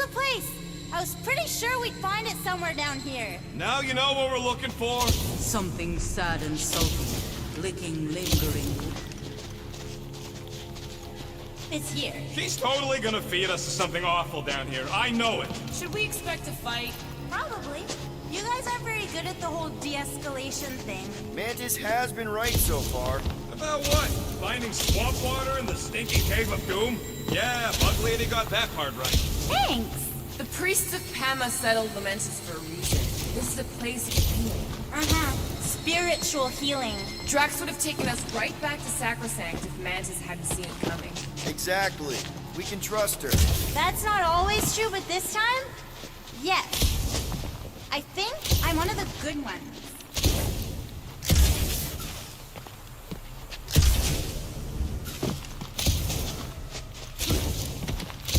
the place! I was pretty sure we'd find it somewhere down here. Now you know what we're looking for? Something sad and salty, licking, lingering. It's here. She's totally gonna feed us to something awful down here. I know it. Should we expect a fight? Probably. You guys aren't very good at the whole de-escalation thing. Mantis has been right so far. About what? Finding swamp water in the stinking cave of doom? Yeah, Bug Lady got that part right. Thanks! The priests of Pama settled Lamentus for a reason. This is a place of healing. Uh-huh. Spiritual healing. Drax would have taken us right back to Sacrosanct if Mantis hadn't seen it coming. Exactly. We can trust her. That's not always true, but this time, yes. I think I'm one of the good ones.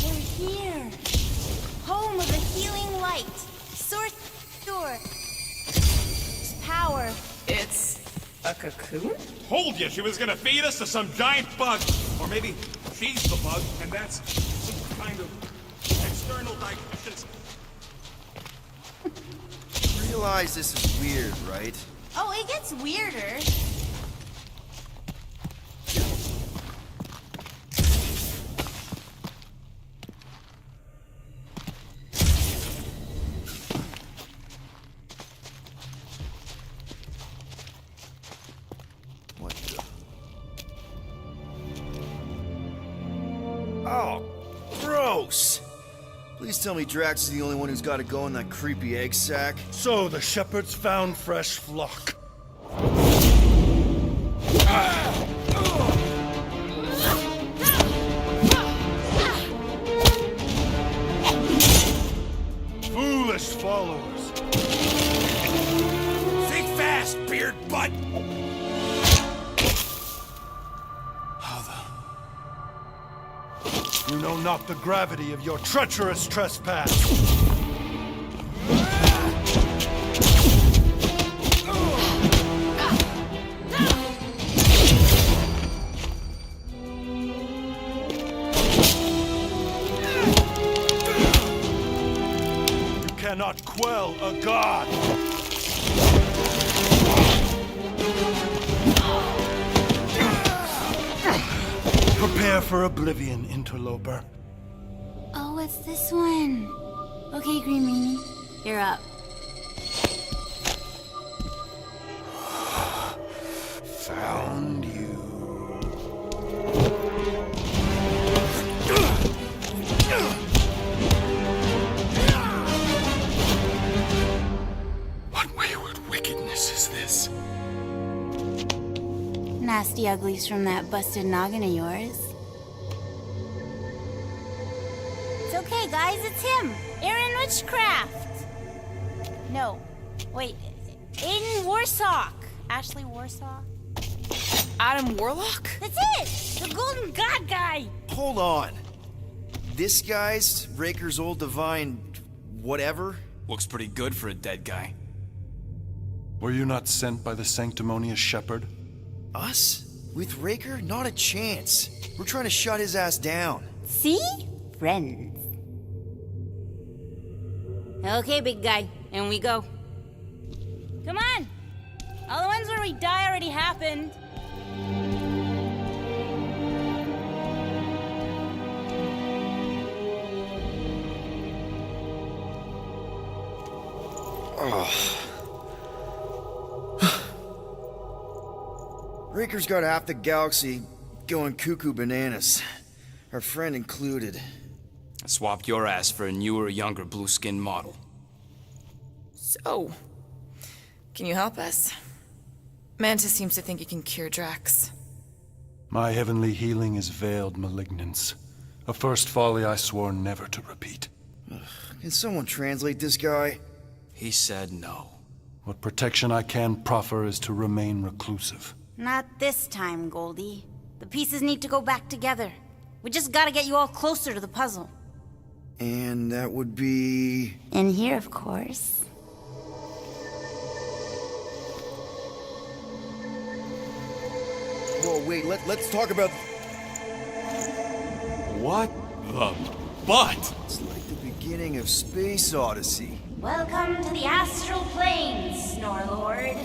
We're here. Home of the healing light. Source power. It's a cocoon? Told you she was gonna feed us to some giant bug. Or maybe she's the bug, and that's some kind of external digestion. Realize this is weird, right? Oh, it gets weirder. What the? Oh, gross! Please tell me Drax is the only one who's got to go in that creepy egg sack. So the shepherds found fresh flock. Foolish followers. Think fast, beard butt! You know not the gravity of your treacherous trespass. You cannot quell a god. Prepare for oblivion, interloper. Oh, it's this one. Okay, Green Meanie, you're up. Found you. What wayward wickedness is this? Nasty uglies from that busted noggin of yours. It's okay, guys, it's him, Aaron Witchcraft. No, wait, Aiden Warsock. Ashley Warsaw. Adam Warlock? That's it! The Golden God guy! Hold on. This guy's Raker's old divine whatever? Looks pretty good for a dead guy. Were you not sent by the sanctimonious shepherd? Us? With Raker? Not a chance. We're trying to shut his ass down. See? Friends. Okay, big guy, and we go. Come on! All the ones where we die already happened. Raker's got half the galaxy going cuckoo bananas. Our friend included. I swapped your ass for a newer, younger blue-skinned model. So, can you help us? Mantis seems to think he can cure Drax. My heavenly healing is veiled malignance. A first folly I swore never to repeat. Can someone translate this guy? He said no. What protection I can proffer is to remain reclusive. Not this time, Goldie. The pieces need to go back together. We just gotta get you all closer to the puzzle. And that would be... In here, of course. Whoa, wait, let's talk about... What the butt? It's like the beginning of Space Odyssey. Welcome to the astral planes, Snorlord.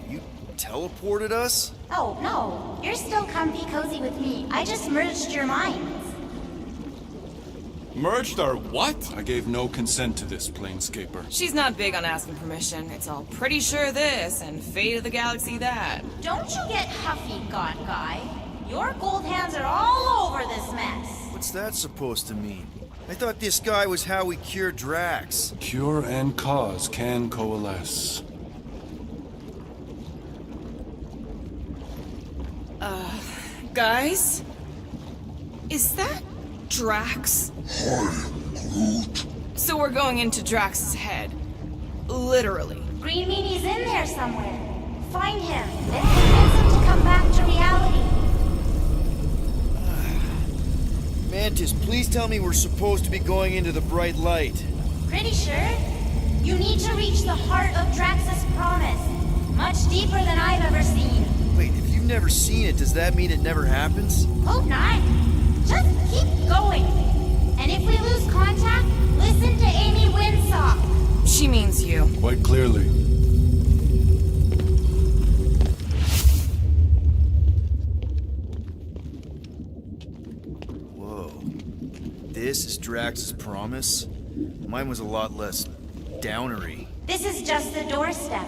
You teleported us? Oh, no. You're still comfy cozy with me. I just merged your minds. Merged our what? I gave no consent to this, Planescaper. She's not big on asking permission. It's all pretty sure this and fate of the galaxy that. Don't you get huffy, God Guy. Your gold hands are all over this mess. What's that supposed to mean? I thought this guy was how we cure Drax. Cure and cause can coalesce. Guys? Is that Drax? So we're going into Drax's head. Literally. Green Meanie's in there somewhere. Find him and convince him to come back to reality. Mantis, please tell me we're supposed to be going into the bright light. Pretty sure. You need to reach the heart of Drax's promise. Much deeper than I've ever seen. Wait, if you've never seen it, does that mean it never happens? Hope not. Just keep going. And if we lose contact, listen to Amy Winsock. She means you. Quite clearly. Whoa. This is Drax's promise? Mine was a lot less downery. This is just the doorstep.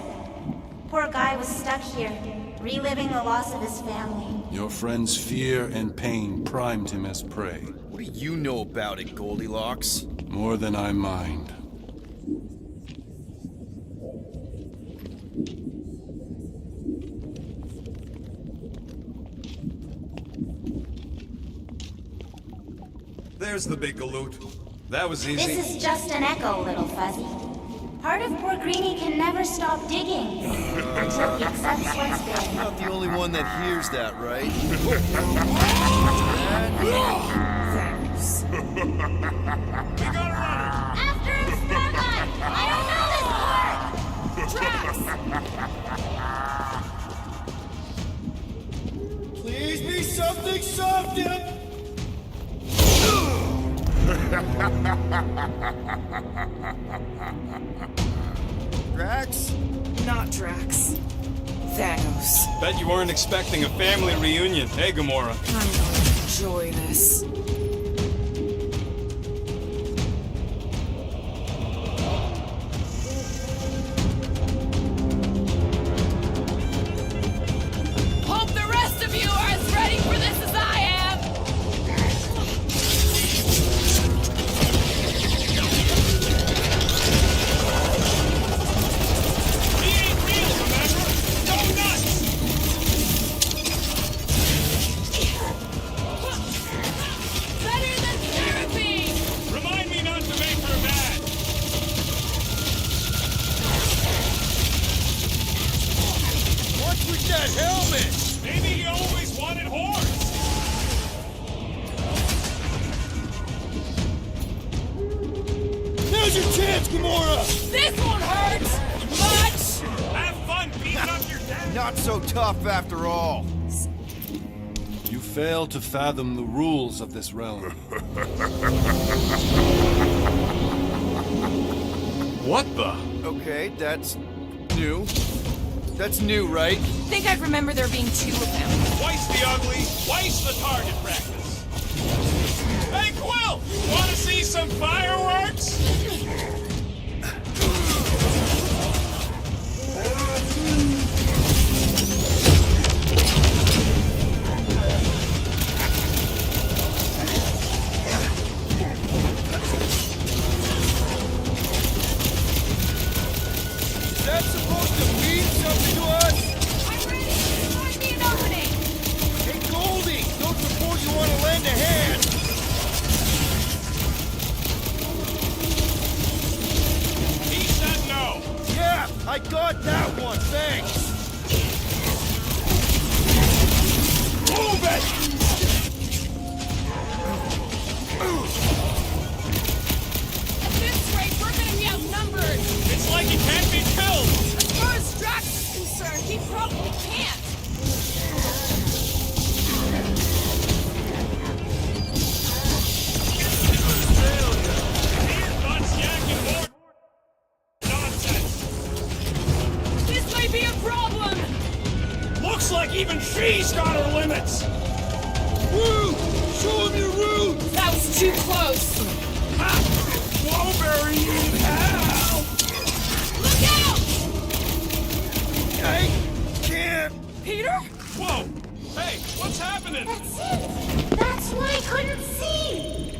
Poor guy was stuck here, reliving the loss of his family. Your friend's fear and pain primed him as prey. What do you know about it, Goldilocks? More than I mind. There's the big galoot. That was easy. This is just an echo, little fuzzy. Part of poor Greenie can never stop digging until he accepts what's there. I'm not the only one that hears that, right? Thanks. We got a runner! After him, Starlight! I don't know this part! Please be something something! Drax? Not Drax. Thanos. Bet you weren't expecting a family reunion, hey Gamora? I'm gonna enjoy this. Hope the rest of you are as ready for this as I am! He ain't real, remember? Go nuts! Better than therapy! Remind me not to make her mad. What's with that helmet? Maybe he always wanted horns. Now's your chance, Gamora! This won't hurt much! Have fun beating up your dad. Not so tough after all. You fail to fathom the rules of this realm. What the? Okay, that's new. That's new, right? Think I'd remember there being two of them. Twice the ugly, twice the target practice. Hey, Quill! Want to see some fireworks? Is that supposed to mean something to us? I'm ready! Find me an opening! Hey, Goldie! Don't suppose you want to lend a hand? He said no. Yeah, I got that one, thanks! Move it! At this rate, we're gonna be outnumbered! It's like he can't be killed. As far as Drax is concerned, he probably can't! He's done Even she's got her limits! Woo! Show him your roots! That was too close! Ha! Wowberry need help! Look out! I can't. Peter? Whoa! Hey, what's happening? That's it! That's why I couldn't see!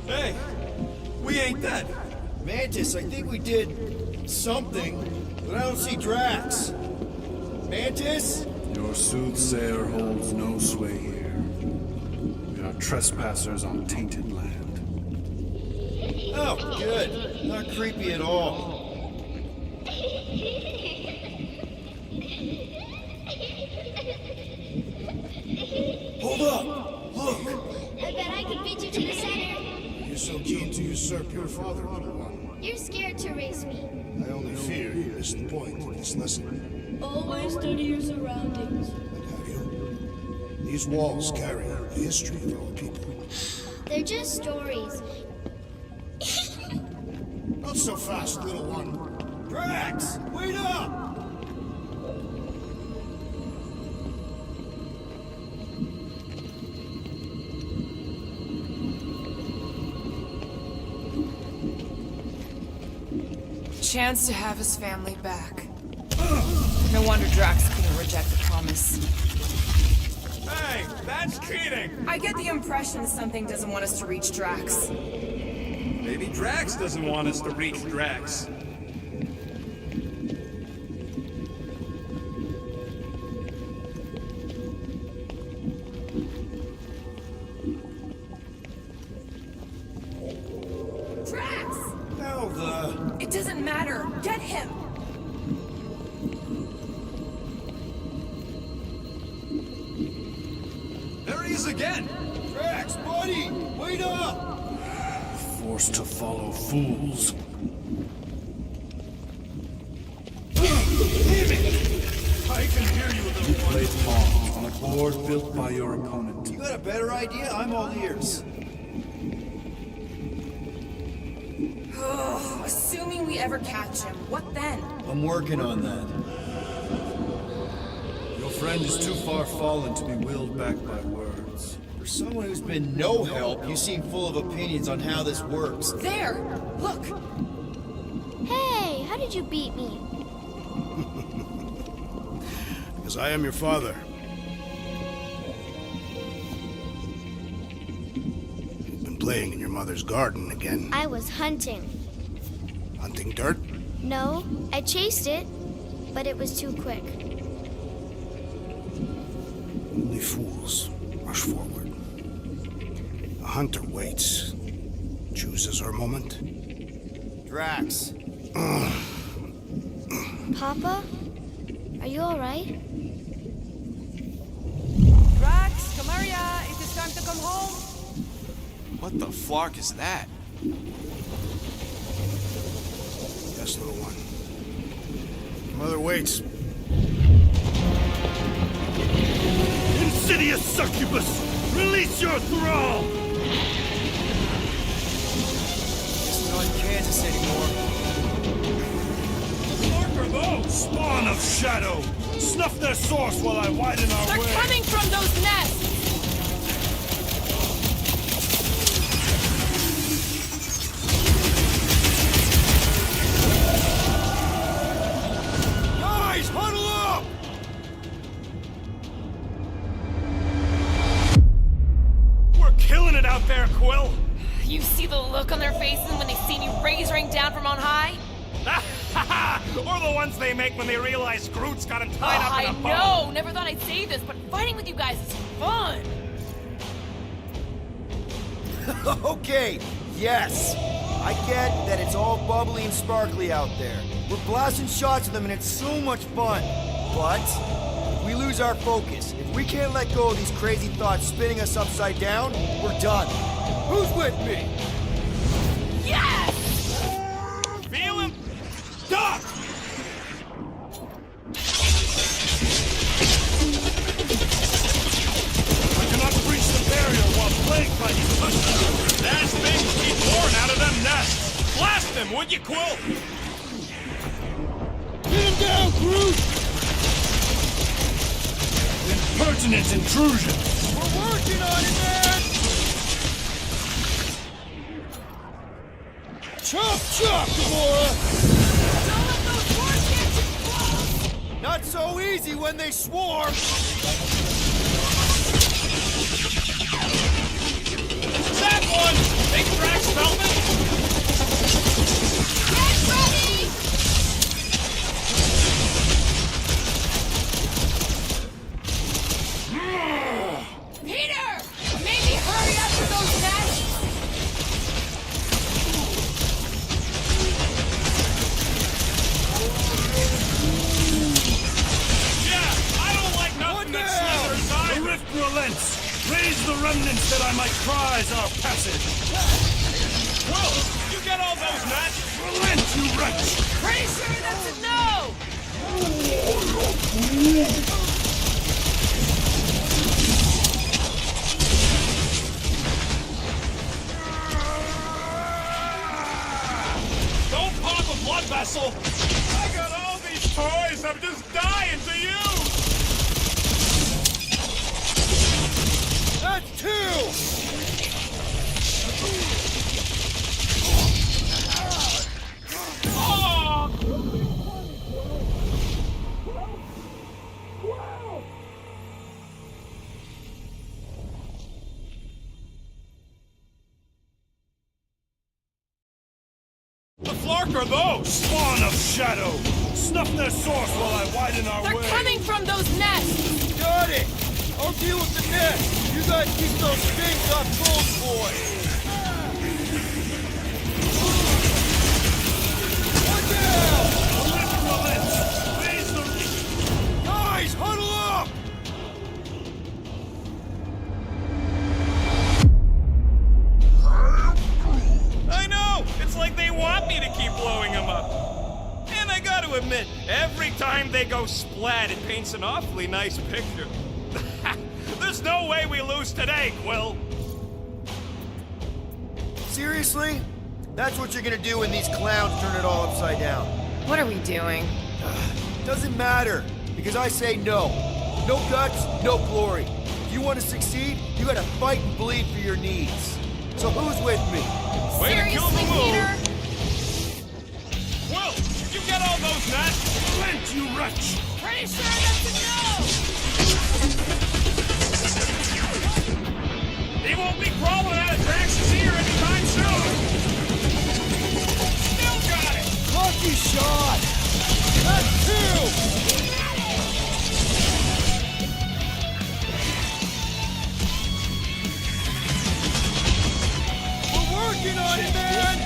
Hey, we ain't dead. Mantis, I think we did something, but I don't see Drax. Mantis? Your soothsayer holds no sway here. We are trespassers on tainted land. Oh, good. Not creepy at all. Hold up! Look! I bet I could beat you to the center. You're so keen to usurp your father, little one. You're scared to race me. I only fear you missed the point of this lesson. Always study your surroundings. Have you? These walls carry the history of our people. They're just stories. Not so fast, little one. Drax! Wait up! Chance to have his family back. No wonder Drax couldn't reject the promise. Hey, that's cheating! I get the impression something doesn't want us to reach Drax. Maybe Drax doesn't want us to reach Drax. Drax! Now the... It doesn't matter. Get him! There he is again! Drax, buddy! Wait up! Forced to follow fools. I can hear you, little one. Played pawns on a board built by your opponent. You got a better idea? I'm all ears. Assuming we ever catch him, what then? I'm working on that. Your friend is too far fallen to be willed back by words. For someone who's been no help, you seem full of opinions on how this works. There! Look! Hey, how did you beat me? Because I am your father. You've been playing in your mother's garden again. I was hunting. Hunting dirt? No, I chased it, but it was too quick. Only fools rush forward. A hunter waits, chooses her moment. Drax. Papa? Are you alright? Drax, come here, it is time to come home. What the flark is that? Yes, little one. Your mother waits. Insidious succubus! Release your thrall! Guess we're not in Kansas anymore. What are those? Spawn of shadow! Snuff their source while I widen our way! They're coming from those nests! Guys, huddle up! We're killing it out there, Quill! You see the look on their faces when they see me razoring down from on high? Or the ones they make when they realize Groot's got him tied up in a bow. I know! Never thought I'd say this, but fighting with you guys is fun! Okay, yes. I get that it's all bubbly and sparkly out there. We're blasting shots at them and it's so much fun. But if we lose our focus, if we can't let go of these crazy thoughts spinning us upside down, we're done. Who's with me? Yes! Feel him? Duck! I cannot breach the barrier while plagued by these hunters. As things keep pouring out of them impertinent intrusion! We're working on it, man! Chop, chop, Gamora! Don't let those doors get too close! Not so easy when they swarm! That one! Think Drax felt it? Get ready! Peter! Maybe hurry up with those nests! Yeah, I don't like nothing that slithers The either. rift relents! Raise the remnants that I might prize our passage! Well, you get all those nuts? Relent, you wretch! Pretty sure that's a no! Don't pop a blood vessel! I got all these toys I'm just dying to use! That's two! The Flark are those? Spawn of shadow! Snuff their source while I widen our They're way! coming from those nests! Got it! I'll deal with the nest! You guys keep those things off Gold Boy! Watch out! The rift relents! Raise the... Guys, huddle up! I know! It's like they want me to keep blowing them up. And I gotta admit, every time they go splat, it paints an awfully nice picture. There's no way we lose today, Quill. Seriously? That's what you're gonna do when these clowns turn it all upside down. What are we doing? Doesn't matter, because I say no. No guts, no glory. If you want to succeed, you gotta fight and bleed for your needs. So who's with me? Way to kill the Seriously, mood. Peter? Will, you get all those nuts? Relent, you wretch! Pretty sure that's a no! He won't be crawling out of Drax's ear anytime soon. Still got it. Lucky shot! That's two! We're working on it, man!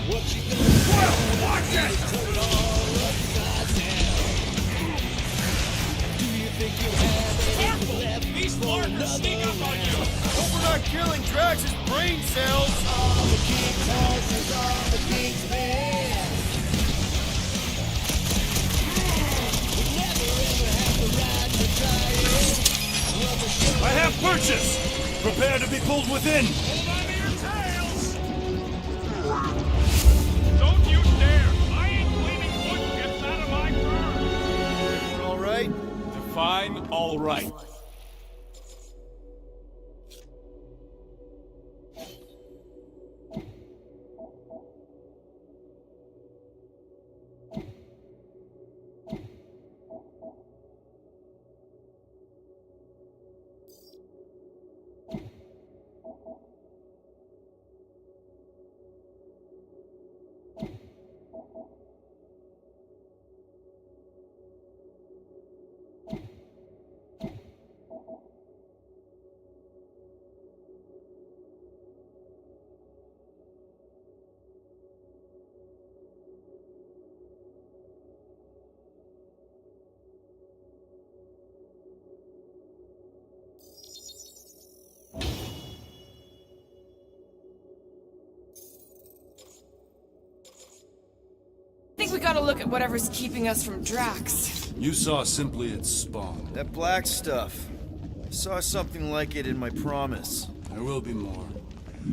Well, watch it! Careful! These Flarkers sneak up on you. Hope we're not killing Drax's brain cells! I have purchase! Prepare to be pulled within! Hold on to your tails. Don't you dare! I ain't cleaning wood chips out of my car. All right? Define all right. I think we gotta look at whatever's keeping us from Drax. You saw simply its spawn. That black stuff. I saw something like it in my promise. There will be more.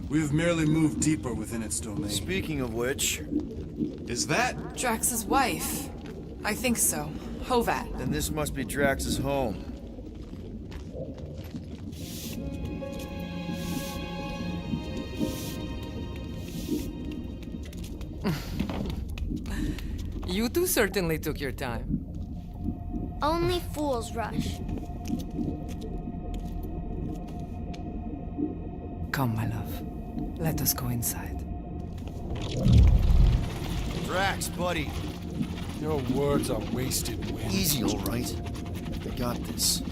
We have merely moved deeper within its domain. Speaking of which, Is that? Drax's wife. I think so. Hovat. then this must be Drax's home. You two certainly took your time. Only fools rush. Come, my love. Let us go inside. Drax, buddy. Your words are wasted wind. Easy, all right. I got this.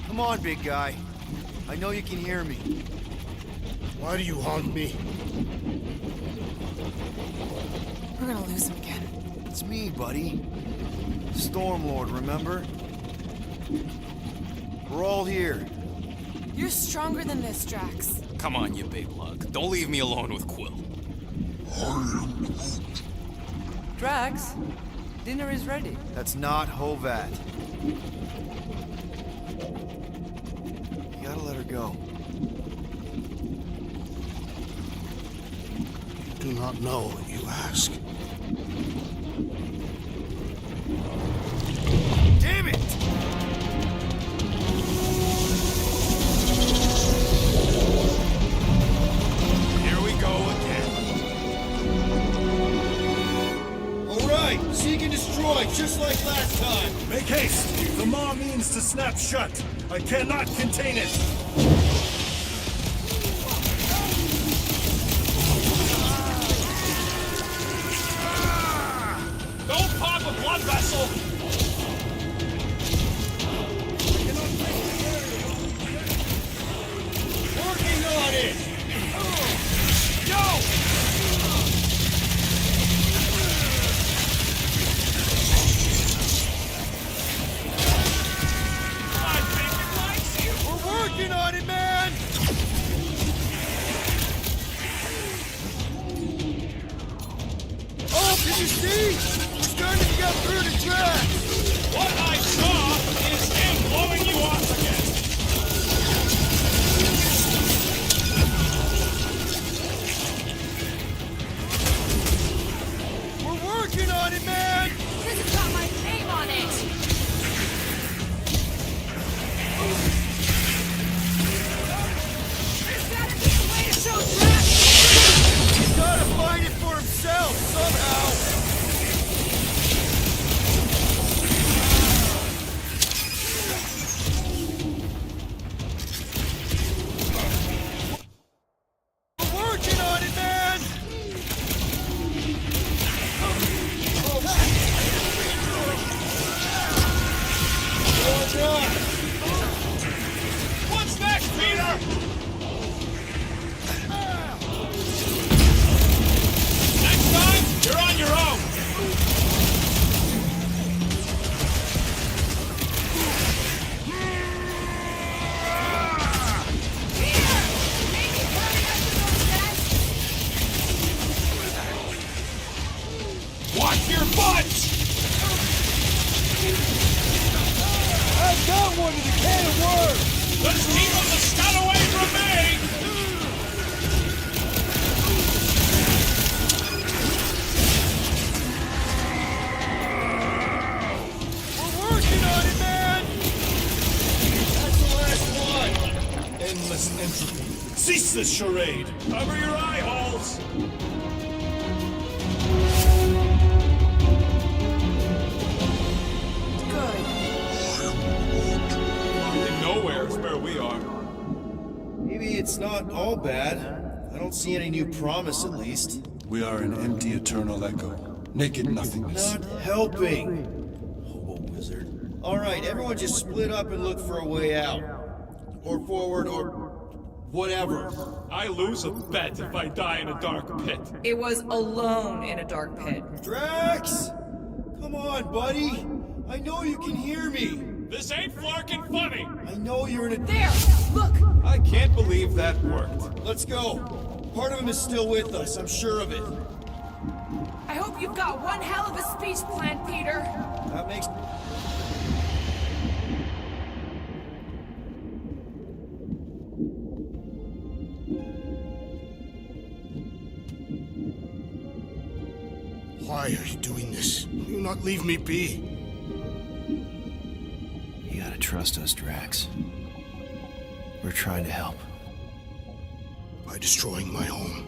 Come on, big guy. I know you can hear me. Why do you haunt me? We're gonna lose him again. It's me, buddy. Stormlord, remember? We're all here. You're stronger than this, Drax. Come on, you big lug. Don't leave me alone with Quill. Drax, dinner is ready. That's not Hovat. You gotta let her go. Do not know what you ask. Damn it! Here we go again. All right, seek and destroy, just like last time. Make haste! The maw means to snap shut. I cannot contain it. Don't pop a blood vessel! Working on it! Yo! I think it likes you! We're working on it, man! Oh, can you see? We're starting to get through the track! What I saw is him blowing you off again! We're working on it, man! This has got my name on it! There's gotta be a way to show Drax! He's gotta find it for himself, somehow! We're working on it, man! What's next, Peter? Next time, you're on your own! Peter! Maybe hurry up to those nests! Watch your butts! I've got one in the can of worms! Let's keep them the scud away from me! We're working on it, man! That's the last one! Endless entropy. Cease this charade! Cover your eye holes! Fucking nowhere is where we are. Maybe it's not all bad. I don't see any new promise, at least. We are an empty eternal echo. Naked nothingness. Not helping. Hobo wizard. All right, everyone just split up and look for a way out. Or forward, or whatever. I lose a bet if I die in a dark pit. It was alone in a dark pit. Drax! Come on, buddy! I know you can hear me! This ain't flarkin' funny! I know you're in a... There! Look! I can't believe that worked. Let's go! Part of him is still with us, I'm sure of it. I hope you've got one hell of a speech plan, Peter! That makes... Why are you doing this? Will you not leave me be? You gotta trust us, Drax. We're trying to help. By destroying my home.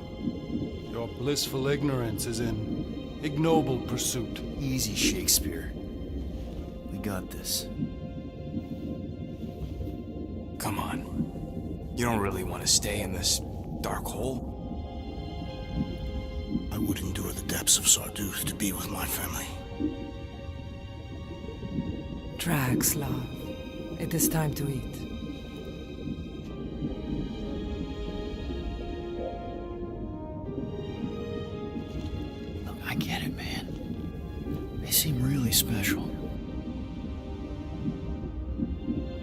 Your blissful ignorance is in ignoble pursuit. Easy, Shakespeare. We got this. Come on. You don't really want to stay in this dark hole? I would endure the depths of Sarduth to be with my family. Drax, love. It is time to eat. Look, I get it, man. They seem really special.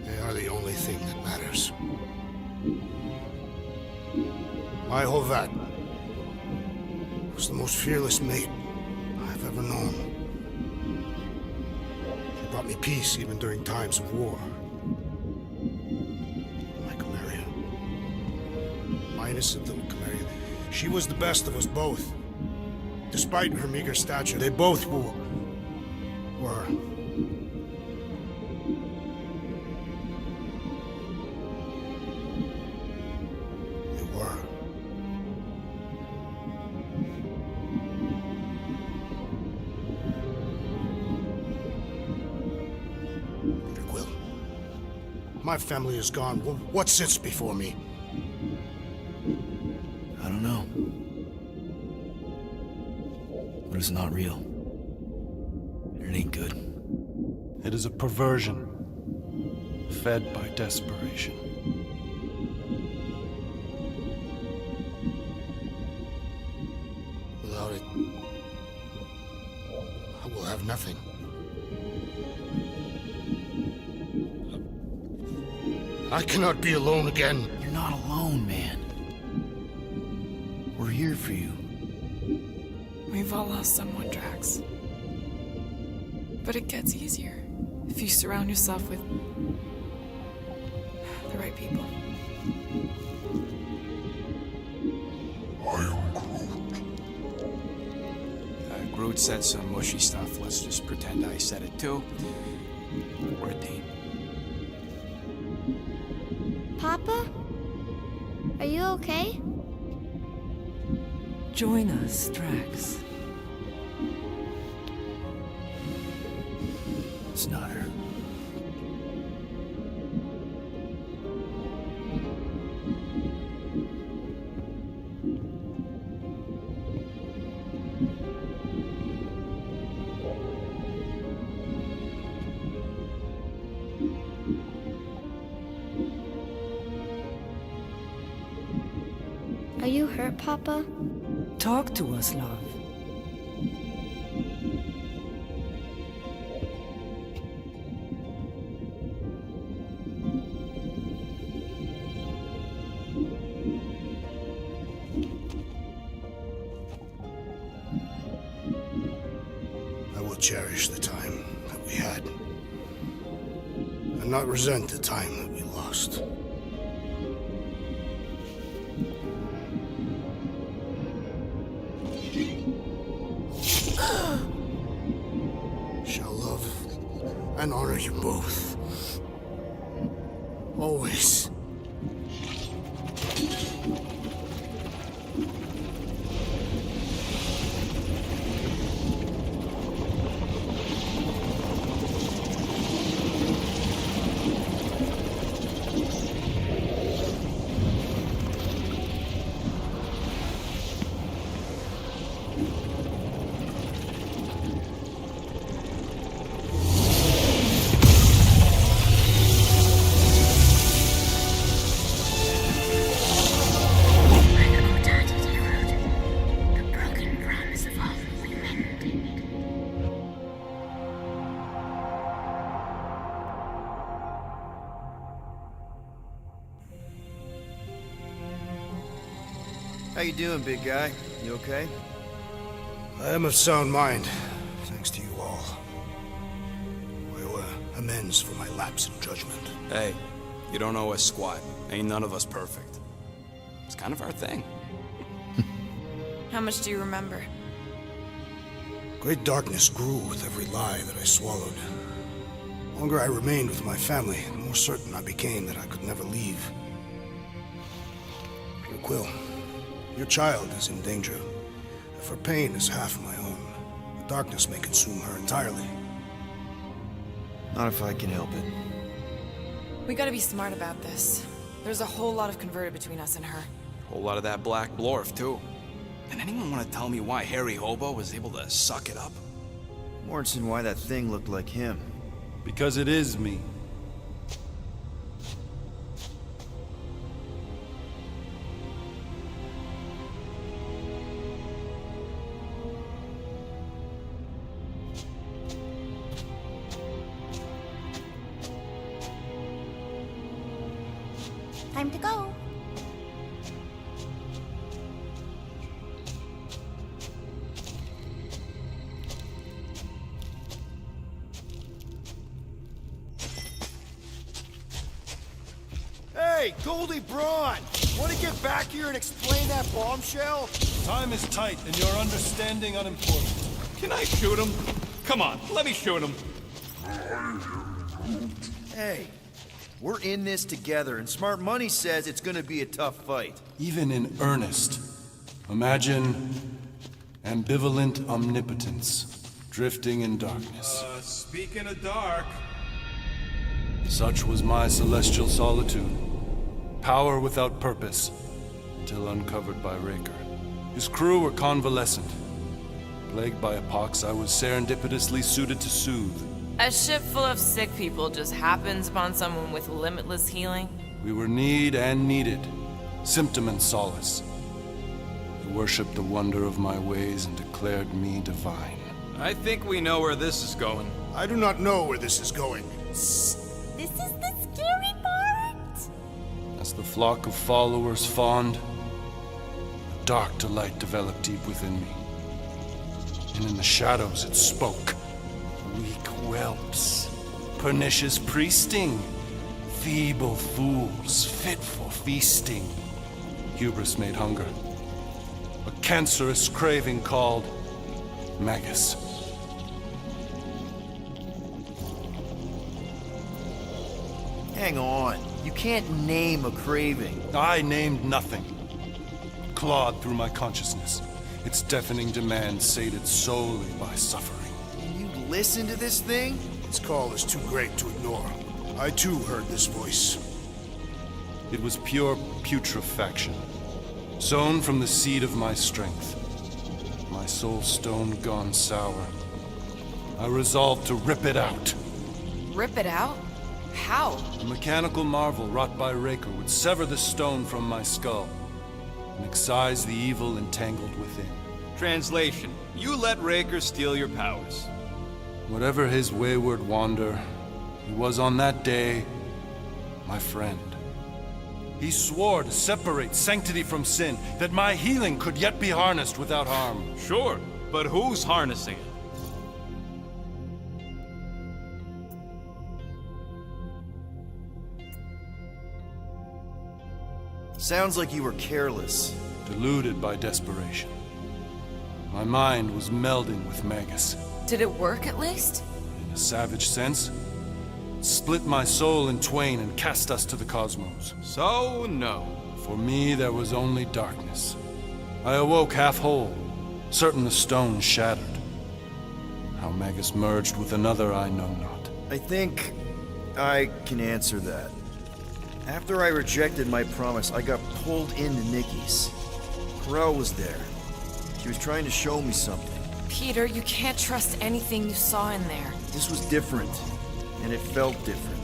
They are the only thing that matters. My Hovat was the most fearless mate I've ever known. She brought me peace even during times of war. My Camarilla. My innocent little Camarilla. She was the best of us both. Despite her meager stature, they both were. They were. Peter Quill. My family is gone. What sits before me? I don't know. But it's not real. It ain't good. It is a perversion, fed by desperation. Without it, I will have nothing. I cannot be alone again. You're not alone, man. We're here for you. We've all lost someone, Drax. But it gets easier if you surround yourself with the right people. I am Groot. Groot said some mushy stuff. Let's just pretend I said it too. We're a team. Papa? Are you okay? Join us, Drax. It's not her. Are you hurt, Papa? Talk to us, love. I will cherish the time that we had, and not resent the time that we lost. Shall love and honor you both. Always. How you doing, big guy? You okay? I am of sound mind, thanks to you all. I owe amends for my lapse in judgment. Hey, you don't owe us squat. Ain't none of us perfect. It's kind of our thing. How much do you remember? Great darkness grew with every lie that I swallowed. The longer I remained with my family, the more certain I became that I could never leave. Peter Quill, your child is in danger, if her pain is half my own. The darkness may consume her entirely. Not if I can help it. We gotta be smart about this. There's a whole lot of converted between us and her. Whole lot of that black blorf, too. And anyone want to tell me why Harry Hobo was able to suck it up? Morrison, why that thing looked like him. Because it is me. Time to go. Hey, Goldie Braun! Want to get back here and explain that bombshell? Time is tight, and your understanding unimportant. Can I shoot him? Come on, let me shoot him. Hey, we're in this together, and Smart Money says it's gonna be a tough fight. Even in earnest, imagine ambivalent omnipotence, drifting in darkness. Speaking of dark... Such was my celestial solitude. Power without purpose, until uncovered by Raker. His crew were convalescent. Plagued by a pox, I was serendipitously suited to soothe. A ship full of sick people just happens upon someone with limitless healing. We were need and needed, symptom and solace. They worshipped the wonder of my ways and declared me divine. I think we know where this is going. I do not know where this is going. This is the scary part. As the flock of followers fawned, a dark delight developed deep within me. And in the shadows it spoke. Weak whelps, pernicious priesting, feeble fools, fit for feasting. Hubris made hunger. A cancerous craving called Magus. Hang on. You can't name a craving. I named nothing. Clawed through my consciousness, its deafening demands sated solely by suffering. And you listen to this thing? Its call is too great to ignore. I too heard this voice. It was pure putrefaction, sown from the seed of my strength. My soul stone gone sour. I resolved to rip it out. Rip it out? How? A mechanical marvel wrought by Raker would sever the stone from my skull and excise the evil entangled within. Translation: you let Raker steal your powers. Whatever his wayward wander, he was on that day my friend. He swore to separate sanctity from sin, that my healing could yet be harnessed without harm. Sure, but who's harnessing it? Sounds like you were careless. Deluded by desperation. My mind was melding with Magus. Did it work at least? In a savage sense, it split my soul in twain and cast us to the cosmos. So, no. For me, there was only darkness. I awoke half whole, certain the stone shattered. How Magus merged with another, I know not. I think I can answer that. After I rejected my promise, I got pulled into Nikki's. Corel was there. She was trying to show me something. Peter, you can't trust anything you saw in there. This was different, and it felt different.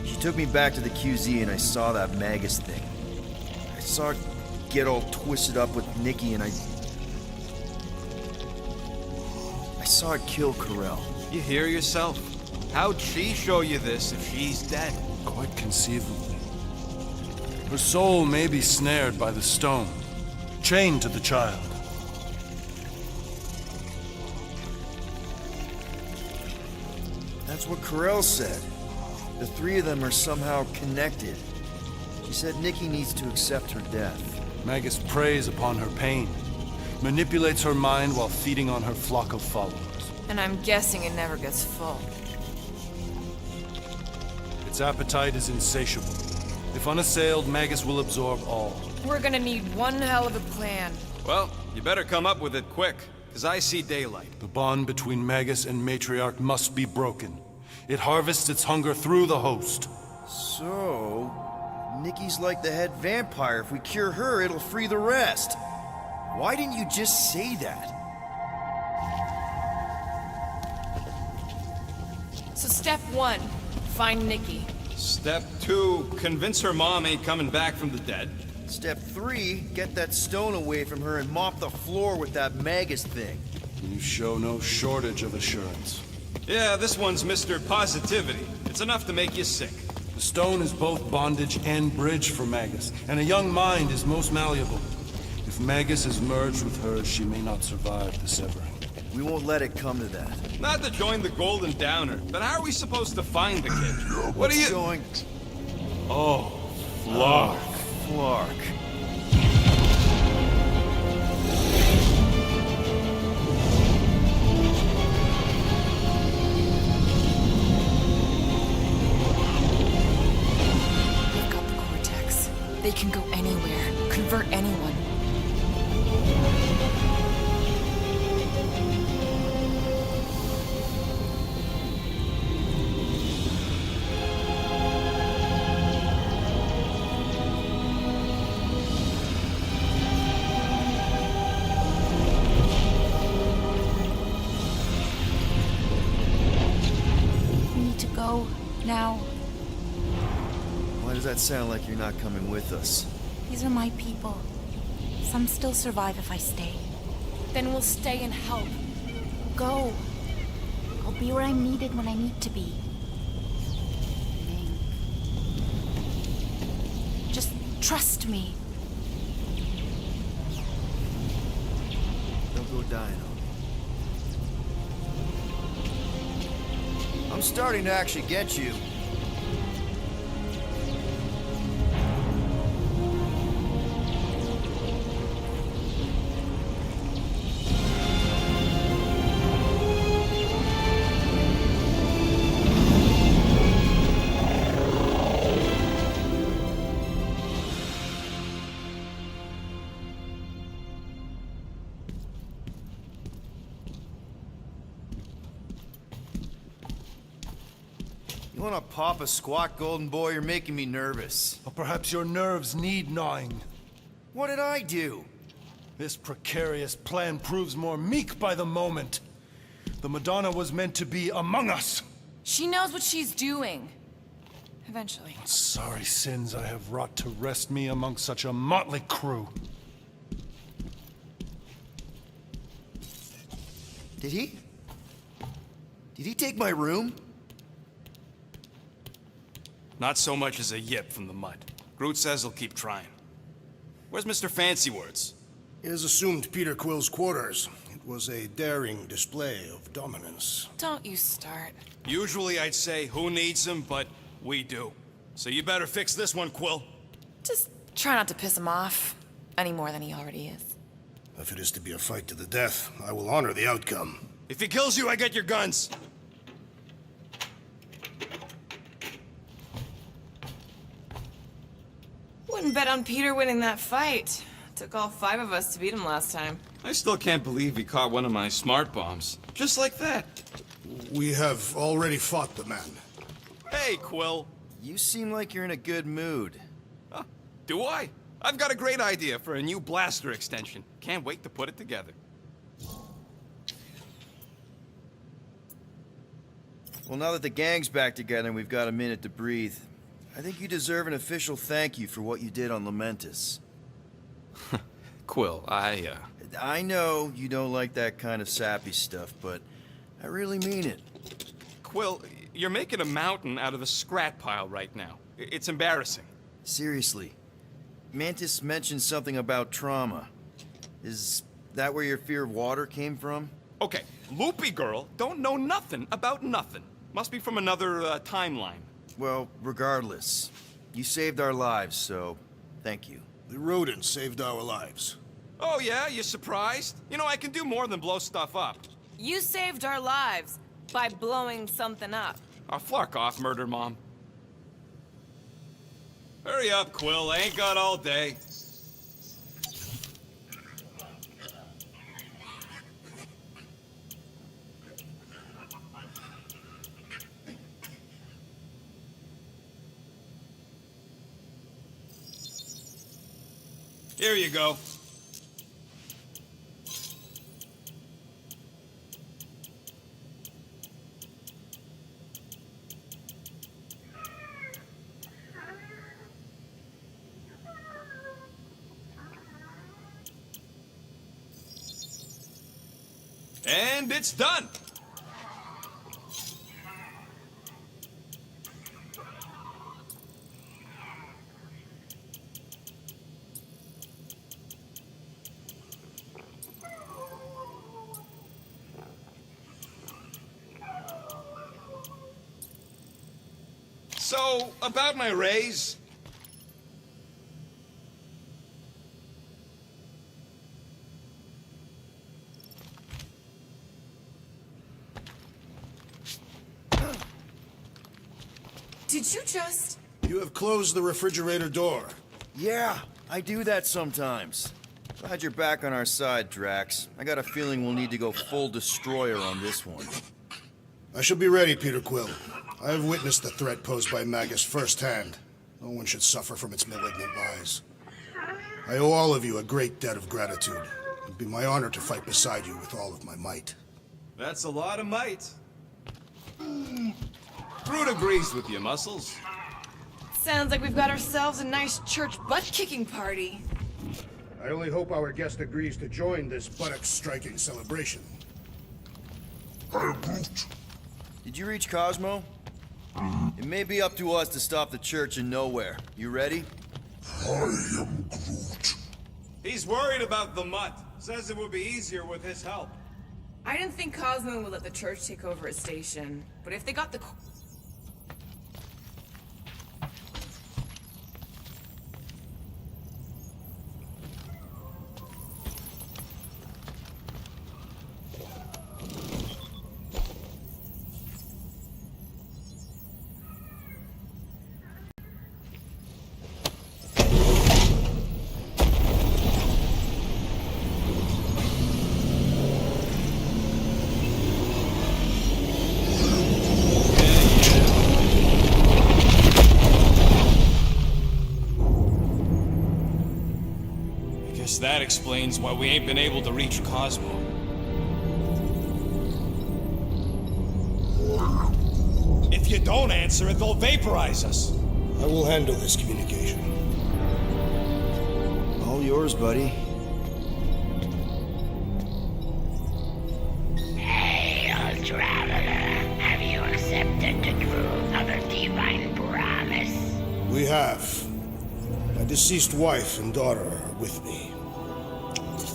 She took me back to the QZ and I saw that Magus thing. I saw it get all twisted up with Nikki and I saw it kill Corel. You hear yourself? How'd she show you this if she's dead? Quite conceivably. Her soul may be snared by the stone, chained to the child. That's what Corel said. The three of them are somehow connected. She said Nikki needs to accept her death. Magus preys upon her pain, manipulates her mind while feeding on her flock of followers. And I'm guessing it never gets full. Its appetite is insatiable. If unassailed, Magus will absorb all. We're gonna need one hell of a plan. Well, you better come up with it quick, because I see daylight. The bond between Magus and Matriarch must be broken. It harvests its hunger through the host. So, Nikki's like the head vampire. If we cure her, it'll free the rest. Why didn't you just say that? So step 1, find Nikki. Step 2, convince her mom ain't coming back from the dead. Step 3, get that stone away from her and mop the floor with that Magus thing. You show no shortage of assurance. Yeah, this one's Mr. Positivity. It's enough to make you sick. The stone is both bondage and bridge for Magus, and a young mind is most malleable. If Magus is merged with hers, she may not survive the severing. We won't let it come to that. Not to join the Golden Downer, but how are we supposed to find the kid? What are you... going? Oh, Flark. Flark. They've got the Cortex. They can go anywhere, convert anyone. We need to go now. Why does that sound like you're not coming with us? These are my people. Some still survive if I stay. Then we'll stay and help. Go. I'll be where I'm needed when I need to be. Ming. Just trust me. Don't go dying on me. I'm starting to actually get you. You wanna pop a squat, Golden Boy? You're making me nervous. Or perhaps your nerves need gnawing. What did I do? This precarious plan proves more meek by the moment. The Madonna was meant to be among us. She knows what she's doing. Eventually. Sorry sins I have wrought to wrest me among such a motley crew. Did he? Did he take my room? Not so much as a yip from the mud. Groot says he'll keep trying. Where's Mr. Fancy Words? It is assumed Peter Quill's quarters. It was a daring display of dominance. Don't you start. Usually I'd say, who needs him, but we do. So you better fix this one, Quill. Just try not to piss him off any more than he already is. If it is to be a fight to the death, I will honor the outcome. If he kills you, I get your guns. Wouldn't bet on Peter winning that fight. Took all 5 of us to beat him last time. I still can't believe he caught one of my smart bombs. Just like that. We have already fought the man. Hey, Quill. You seem like you're in a good mood. Huh, do I? I've got a great idea for a new blaster extension. Can't wait to put it together. Well, now that the gang's back together and we've got a minute to breathe, I think you deserve an official thank you for what you did on Lamentus. Quill, I know you don't like that kind of sappy stuff, but I really mean it. Quill, you're making a mountain out of a scrap pile right now. It's embarrassing. Seriously. Mantis mentioned something about trauma. Is that where your fear of water came from? Okay, Loopy Girl don't know nothing about nothing. Must be from another timeline. Well, regardless, you saved our lives, so thank you. The rodent saved our lives. Oh yeah, you surprised? You know, I can do more than blow stuff up. You saved our lives by blowing something up. I'll flark off, Murder Mom. Hurry up, Quill. I ain't got all day. Here you go. And it's done. So, about my raise. Did you just... You have closed the refrigerator door. Yeah, I do that sometimes. Glad you're back on our side, Drax. I got a feeling we'll need to go full destroyer on this one. I shall be ready, Peter Quill. I have witnessed the threat posed by Magus firsthand. No one should suffer from its malignant lies. I owe all of you a great debt of gratitude. It'd be my honor to fight beside you with all of my might. That's a lot of might. Groot agrees with you, Muscles. Sounds like we've got ourselves a nice church butt-kicking party. I only hope our guest agrees to join this buttock-striking celebration. Did you reach Cosmo? It may be up to us to stop the Church in Nowhere. You ready? I am Groot. He's worried about the mutt. Says it would be easier with his help. I didn't think Cosmo would let the church take over his station, but if they got the... That explains why we ain't been able to reach Cosmo. If you don't answer it, they'll vaporize us. I will handle this communication. All yours, buddy. Hail, traveler. Have you accepted the truth of a divine promise? We have. My deceased wife and daughter are with me.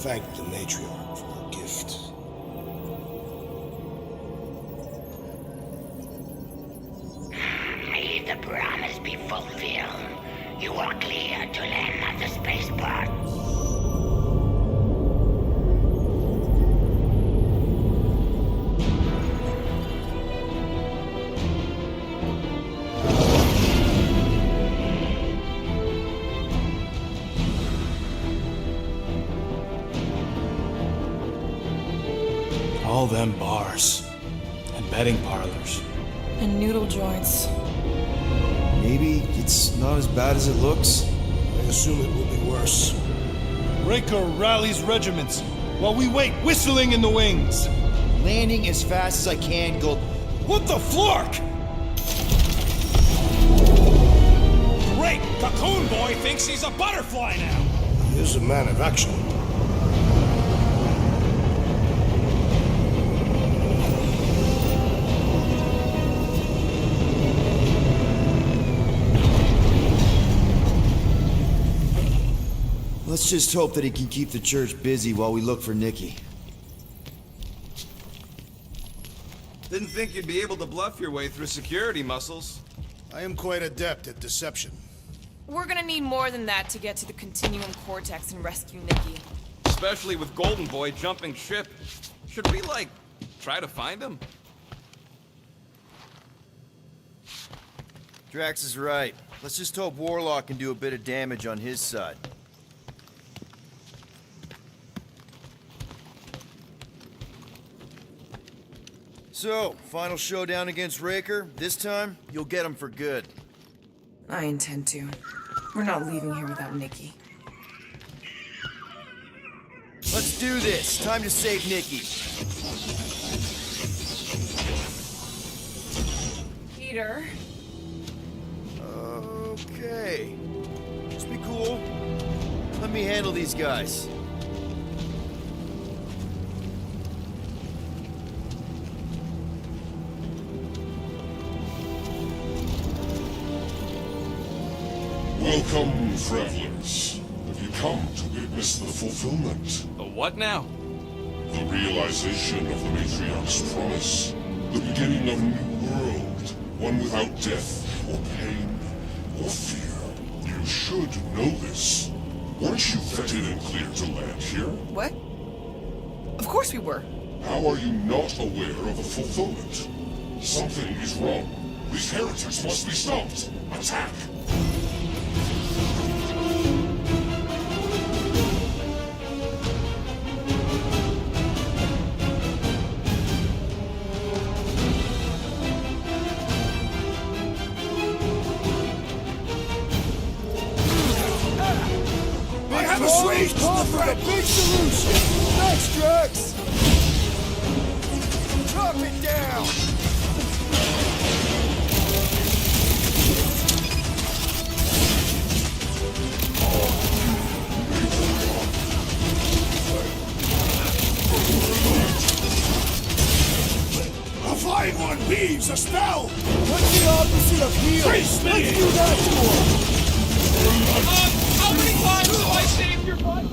Thank the matriarch for her gift. May the promise be fulfilled. You are clear to land at the spaceport. All them bars and betting parlors. And noodle joints. Maybe it's not as bad as it looks. I assume it will be worse. Raker rallies regiments while we wait whistling in the wings. Landing as fast as I can, go... What the flark? Great! Cocoon Boy thinks he's a butterfly now! He is a man of action. Let's just hope that he can keep the Church busy while we look for Nikki. Didn't think you'd be able to bluff your way through security, Muscles. I am quite adept at deception. We're gonna need more than that to get to the Continuum Cortex and rescue Nikki. Especially with Golden Boy jumping ship. Should we, like, try to find him? Drax is right. Let's just hope Warlock can do a bit of damage on his side. So, final showdown against Raker. This time, you'll get him for good. I intend to. We're not leaving here without Nikki. Let's do this. Time to save Nikki. Peter. Okay. Just be cool. Let me handle these guys. Welcome, travelers. Have you come to witness the fulfillment? The what now? The realization of the Matriarch's promise. The beginning of a new world. One without death, or pain, or fear. You should know this. Weren't you vetted and cleared to land here? What? Of course we were. How are you not aware of the fulfillment? Something is wrong. These heretics must be stopped. Attack! A big solution! Thanks, Drax! Drop it down! A flying one weaves a spell! What's the opposite of heal? Let's do that to him! How many times have I saved your butt?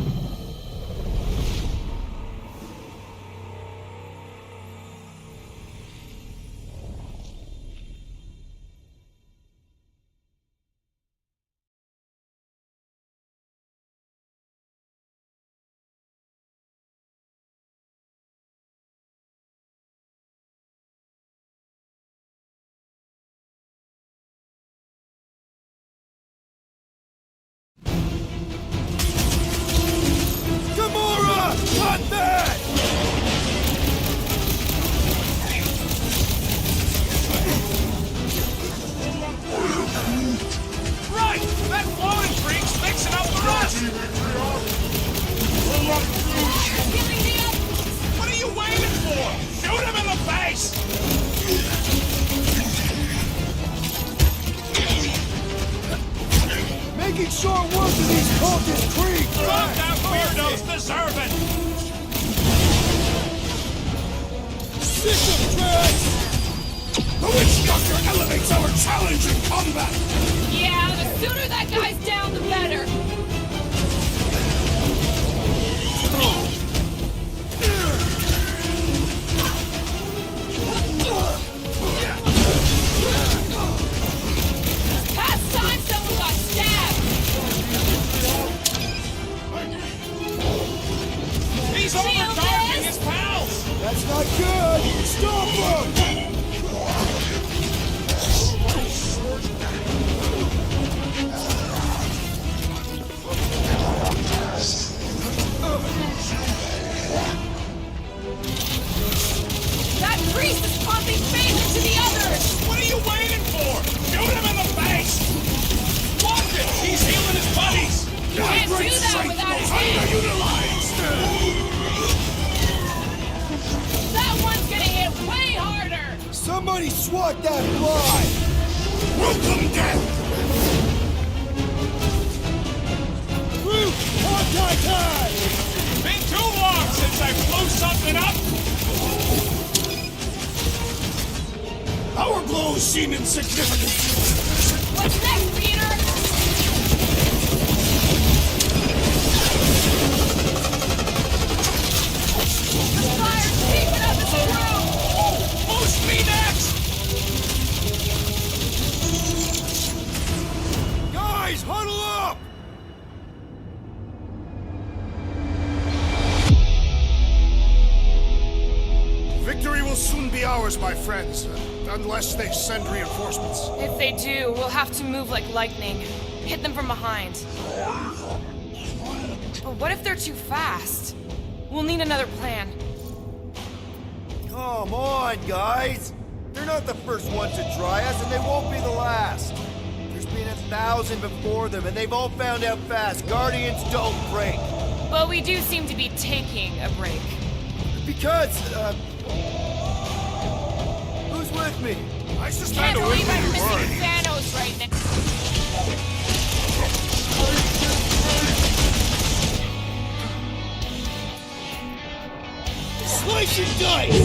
Gamora! Not that! Right! That flowing freak's mixing up the rest! What are you waiting for? Shoot him in the face! Making short work of these cultist creeps! Fuck that weirdos deserve it! Sick of Drax! The Witch Doctor elevates our challenge in combat! Yeah, the sooner that guy's down, the better. Past time someone got stabbed. He's overcharging his pals! That's not good! Stop him! That priest is pumping faith into the others. What are you waiting for? Shoot him in the face! Watch it! He's healing his buddies! You can't do that without his hand. That one's gonna hit way harder. Somebody swat that fly! Welcome, death! Groot! Hawkeye time! Been too long since I blew something up! Our blows seem insignificant. What's next, Peter? The fire's keeping up its groove. Boost me next! Guys, huddle up! Victory will soon be ours, my friends, unless they send reinforcements. If they do, we'll have to move like lightning. Hit them from behind. But what if they're too fast? We'll need another plan. Come on, guys! They're not the first ones to try us, and they won't be the last. There's been 1,000 before them, and they've all found out fast. Guardians don't break. But we do seem to be taking a break. Because, who's with me? I just Can't kind of wish believe I'm we were. missing Thanos right now. Slice and dice!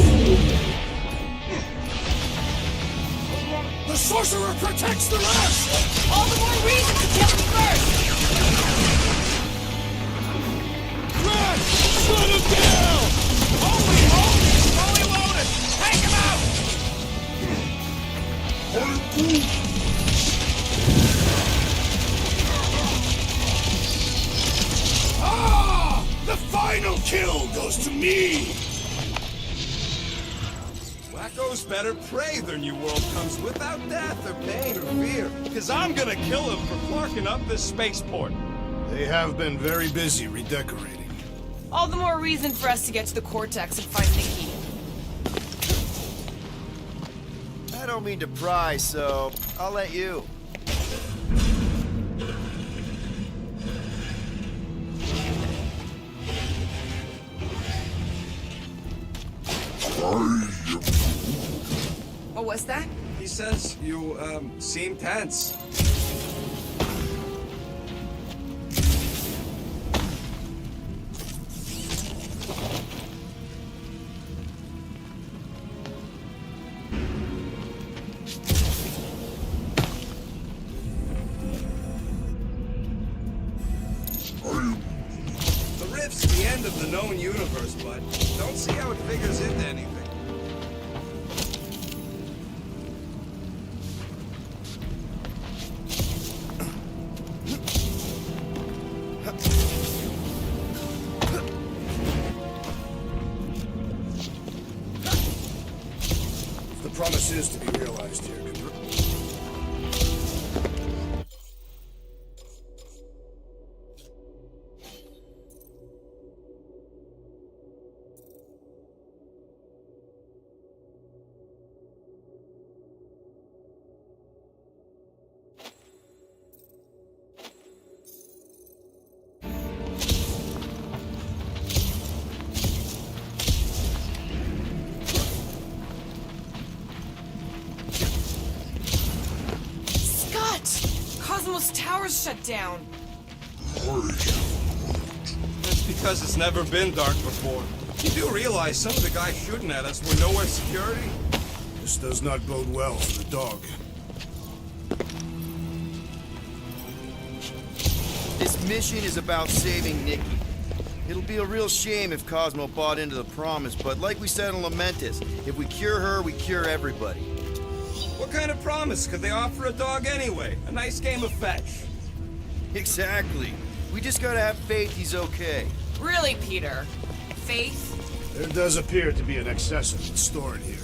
The sorcerer protects the rest! All the more reason to kill me first! Run! Shut him down! Fully loaded! Take him out! Ah! The final kill goes to me! Wacko's better pray their new world comes without death or pain or fear. Cause I'm gonna kill him for clarking up this spaceport. They have been very busy redecorating. All the more reason for us to get to the Cortex and find Nikki. I don't mean to pry, so I'll let you. What was that? He says you, seem tense. The rift's the end of the known universe, but don't see how it figures into anything. If the promise is to be realized here, Cosmos Tower's shut down. That's because it's never been dark before. You do realize some of the guys shooting at us were nowhere security? this does not bode well for the dog. This mission is about saving Nikki. It'll be a real shame if Cosmo bought into the promise, but like we said in Lamentus, if we cure her, we cure everybody. What kind of promise could they offer a dog anyway? A nice game of fetch. Exactly. We just gotta have faith he's okay. Really, Peter? Faith? There does appear to be an excess of it stored here.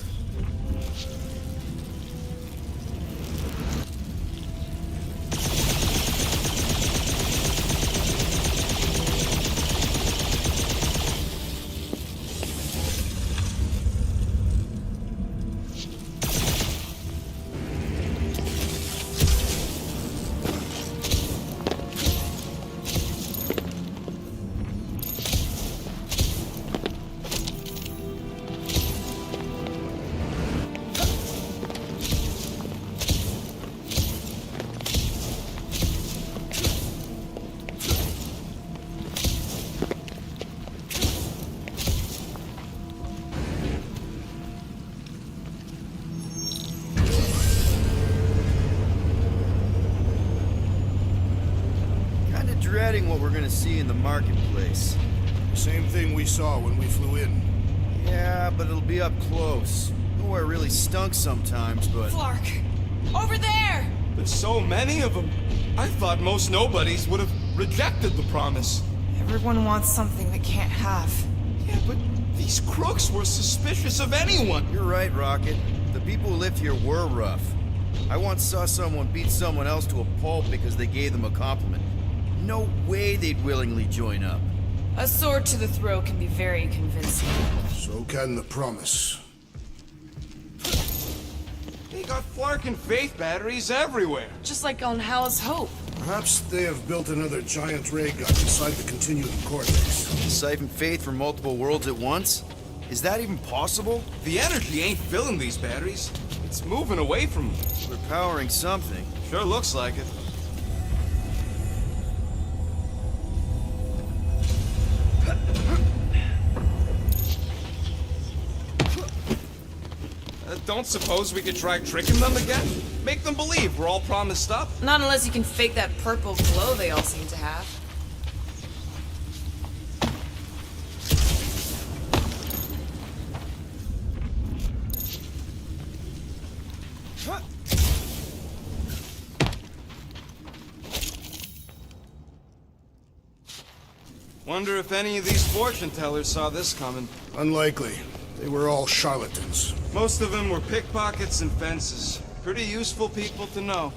Dreading what we're gonna see in the marketplace. Same thing we saw when we flew in. Yeah, but it'll be up close. Nowhere really stunk sometimes, but... Flark! Over there! There's so many of them. I thought most nobodies would have rejected the promise. Everyone wants something they can't have. Yeah, but these crooks were suspicious of anyone. You're right, Rocket. The people who lived here were rough. I once saw someone beat someone else to a pulp because they gave them a compliment. No way they'd willingly join up. A sword to the throat can be very convincing. So can the promise. They got Flark and Faith batteries everywhere. Just like on Hal's Hope. Perhaps they have built another giant ray gun inside the continuum cortex. Siphon faith from multiple worlds at once? Is that even possible? The energy ain't filling these batteries. It's moving away from them. We're powering something. Sure looks like it. Don't suppose we could try tricking them again? Make them believe we're all promised up? Not unless you can fake that purple glow they all seem to have. Wonder if any of these fortune tellers saw this coming. Unlikely. They were all charlatans. Most of them were pickpockets and fences. Pretty useful people to know.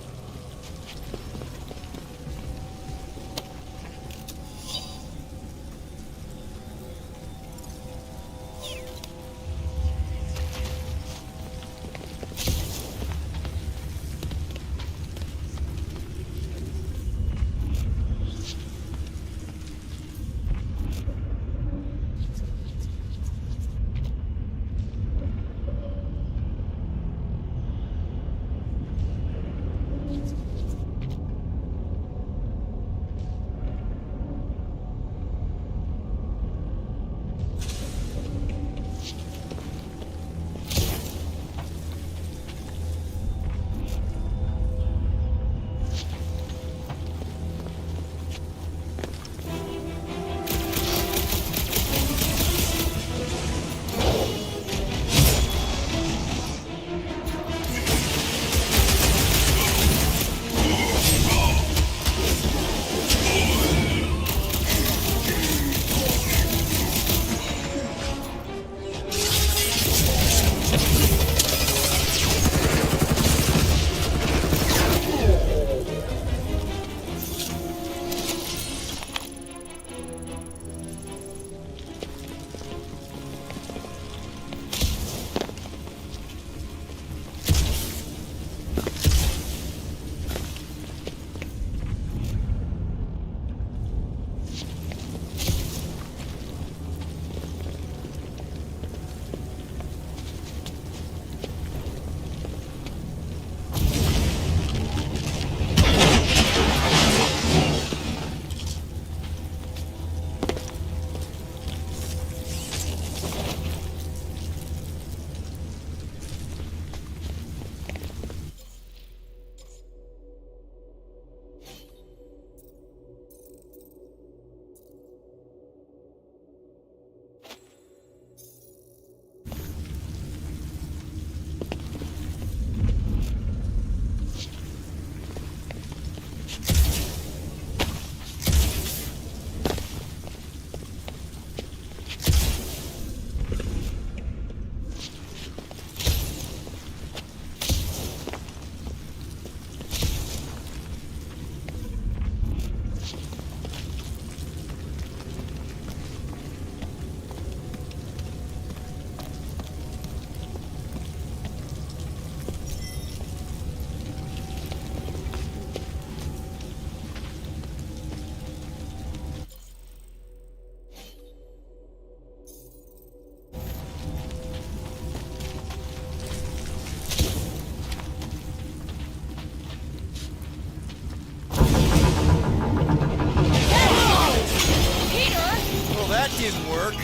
didn't work.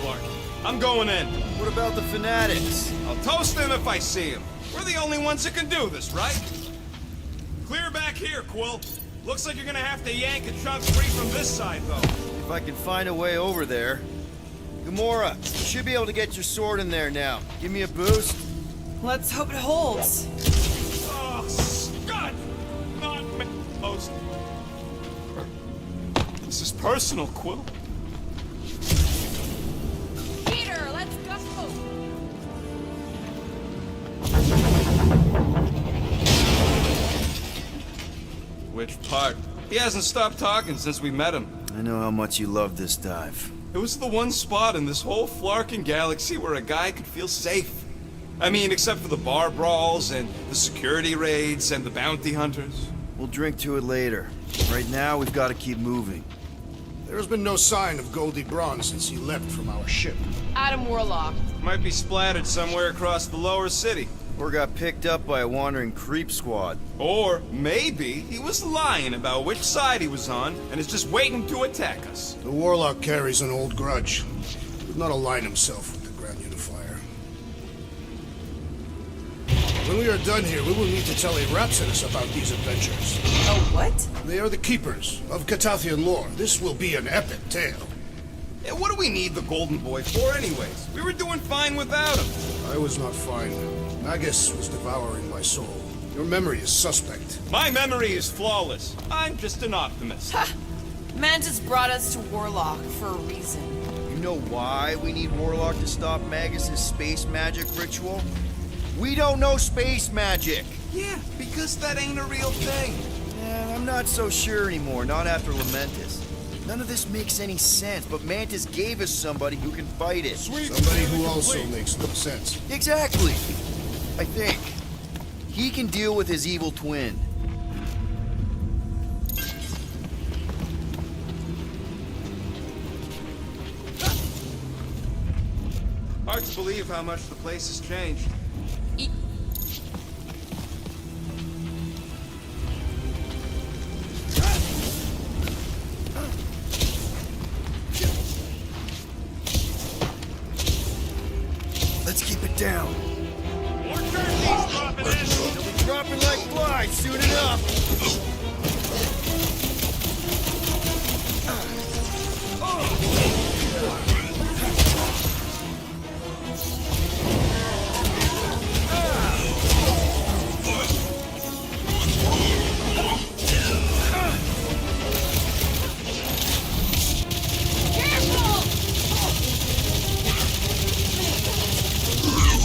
Clark, I'm going in. What about the fanatics? I'll toast them if I see them. We're the only ones that can do this, right? Clear back here, Quill. Looks like you're gonna have to yank a chunk free from this side, though. If I can find a way over there. Gamora, you should be able to get your sword in there now. Give me a boost. Let's hope it holds. Oh, Scott! Not me. Most. This is personal, Quill. Peter, let's go! Which part? He hasn't stopped talking since we met him. I know how much you love this dive. It was the one spot in this whole Flarkin galaxy where a guy could feel safe. I mean, except for the bar brawls and the security raids and the bounty hunters. Well, We'll drink to it later. Right now, we've got to keep moving. There has been no sign of Goldie Braun since he left from our ship. Adam Warlock. Might be splattered somewhere across the lower city. Or got picked up by a wandering creep squad. Or maybe he was lying about which side he was on and is just waiting to attack us. The Warlock carries an old grudge. He would not align himself with the Grand Unifier. When we are done here, we will need to tell a Rhapsodus about these adventures. Oh, what? They are the keepers of Catathian lore. This will be an epic tale. Yeah, what do we need the Golden Boy for anyways? We were doing fine without him. I was not fine. Magus was devouring my soul. Your memory is suspect. My memory is flawless. I'm just an optimist. Ha! Mantis brought us to Warlock for a reason. You know why we need Warlock to stop Magus' space magic ritual? We don't know space magic! Yeah, because that ain't a real thing. Yeah, I'm not so sure anymore, not after Lamentus. None of this makes any sense, but Mantis gave us somebody who can fight it. Somebody who also makes no sense. Exactly! I think. He can deal with his evil twin. Hard to believe how much the place has changed. Let's keep it down. More turkeys dropping in! They'll be dropping like flies soon enough.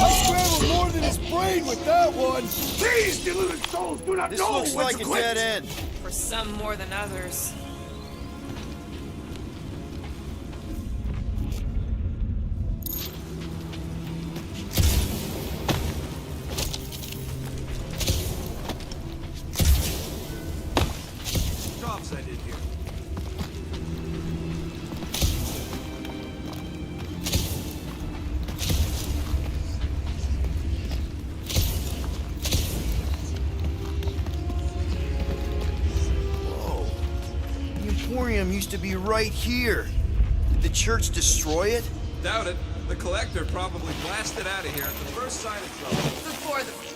I scrambled more than his brain with that one! These deluded souls do not This know looks what's like a dead end. For some more than others. Jobs I did here. The Emporium used to be right here. Did the church destroy it? Doubt it. The Collector probably blasted out of here at the first sign of trouble. Before the...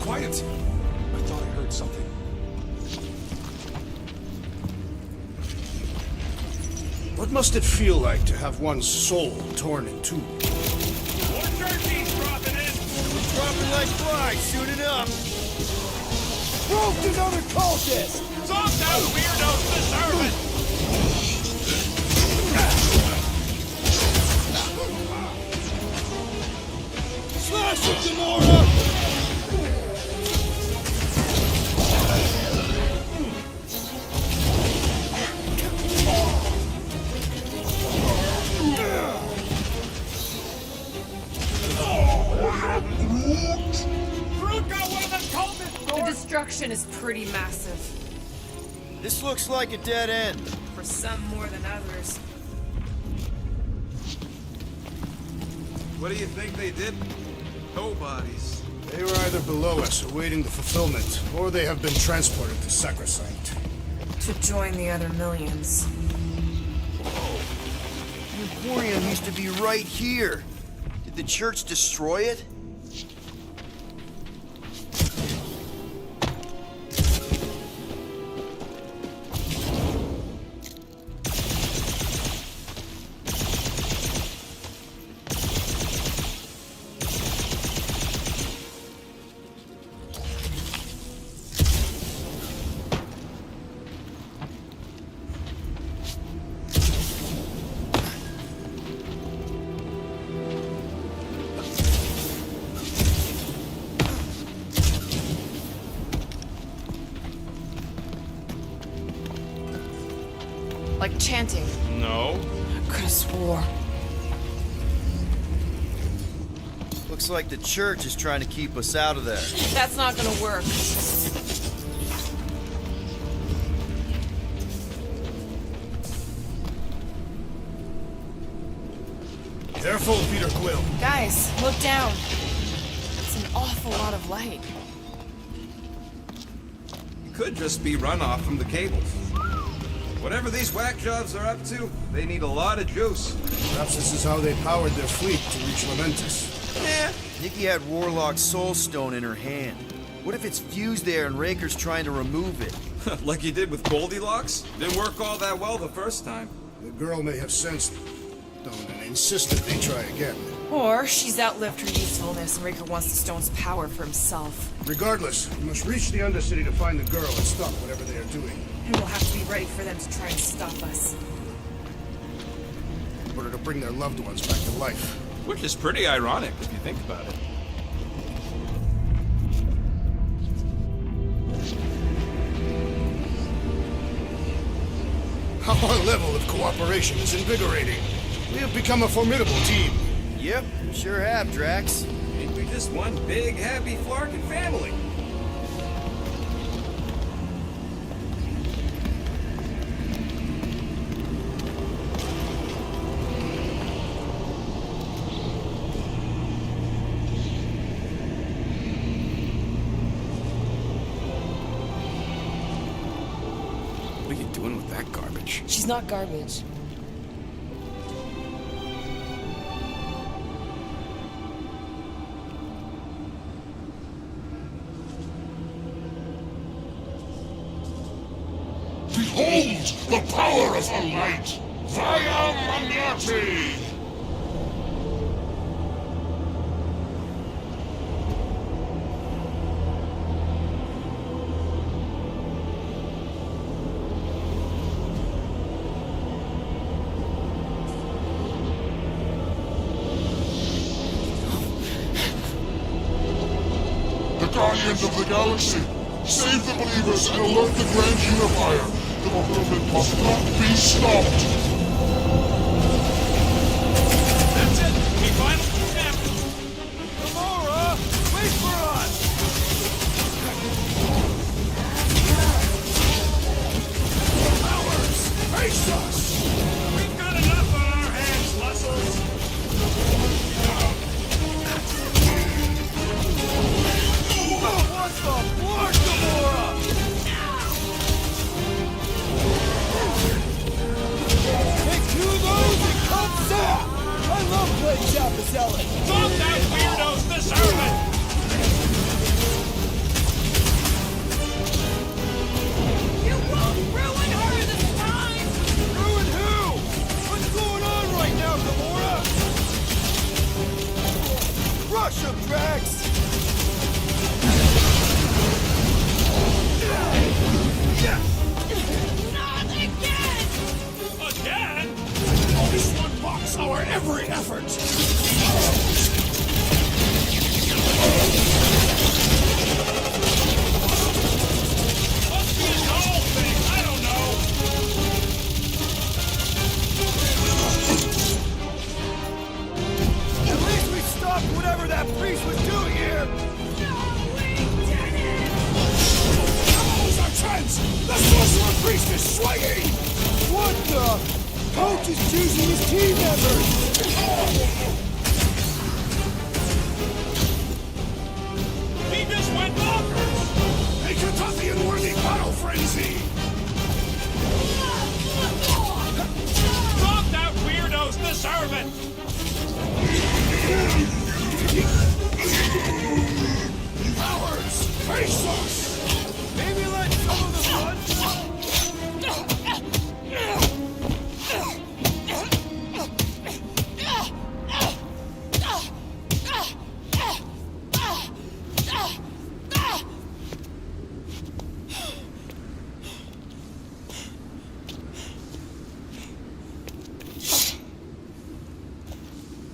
Quiet! I thought I heard something. What must it feel like to have one's soul torn in two? More turkeys dropping in! Dropping like flies soon enough. Proved another cultist! Some those weirdos deserve it! Slash it, Gamora! The destruction is pretty massive. This looks like a dead end. For some more than others. What do you think they did? Nobodies. They were either below us, awaiting the fulfillment, or they have been transported to Sacrosanct. To join the other millions. The Emporium used to be right here. Did the church destroy it? Like chanting. No. I could have swore. Looks like the church is trying to keep us out of there. That's not gonna work. Careful, Peter Quill. Guys, look down. It's an awful lot of light. It could just be runoff from the cables. Whatever these whack jobs are up to, they need a lot of juice. Perhaps this is how they powered their fleet to reach Lamentus. Eh, Nikki had Warlock's Soul Stone in her hand. What if it's fused there and Raker's trying to remove it? Like he did with Goldilocks? Didn't work all that well the first time. The girl may have sensed Stone and insisted they try again. Or she's outlived her usefulness and Raker wants the stone's power for himself. Regardless, we must reach the Undercity to find the girl and stop whatever they are doing. And we'll have to be ready for them to try and stop us. In order to bring their loved ones back to life. Which is pretty ironic if you think about it. Our level of cooperation is invigorating. We have become a formidable team. Yep, sure have, Drax. Ain't we just one big, happy Flarkin family? What are you doing with that garbage? She's not garbage. Behold the power of the light! Via Maniati! The Guardians of the Galaxy! Save the believers and alert the Grand Unifier! The movement must not be stopped! That's it! We finally snapped! Gamora! Wait for us! Powers! Face us! We've got enough on our hands, muscles! What the Lord, Gamora! I love playing Chapazelli! Stop that weirdos deserve it! You won't ruin her this time! Ruin who? What's going on right now, Gamora? Rush him, Drax! Not again! Again? This one mocks our every effort! Must be a doll thing, I don't know! At least we stopped whatever that priest was doing here! Now's our chance! The Sorcerer Priest is swinging! What the? Coach is choosing his team members! the unworthy battle frenzy! Dropped out weirdos deserve it! Cowards! Face us! Maybe let some of the fun...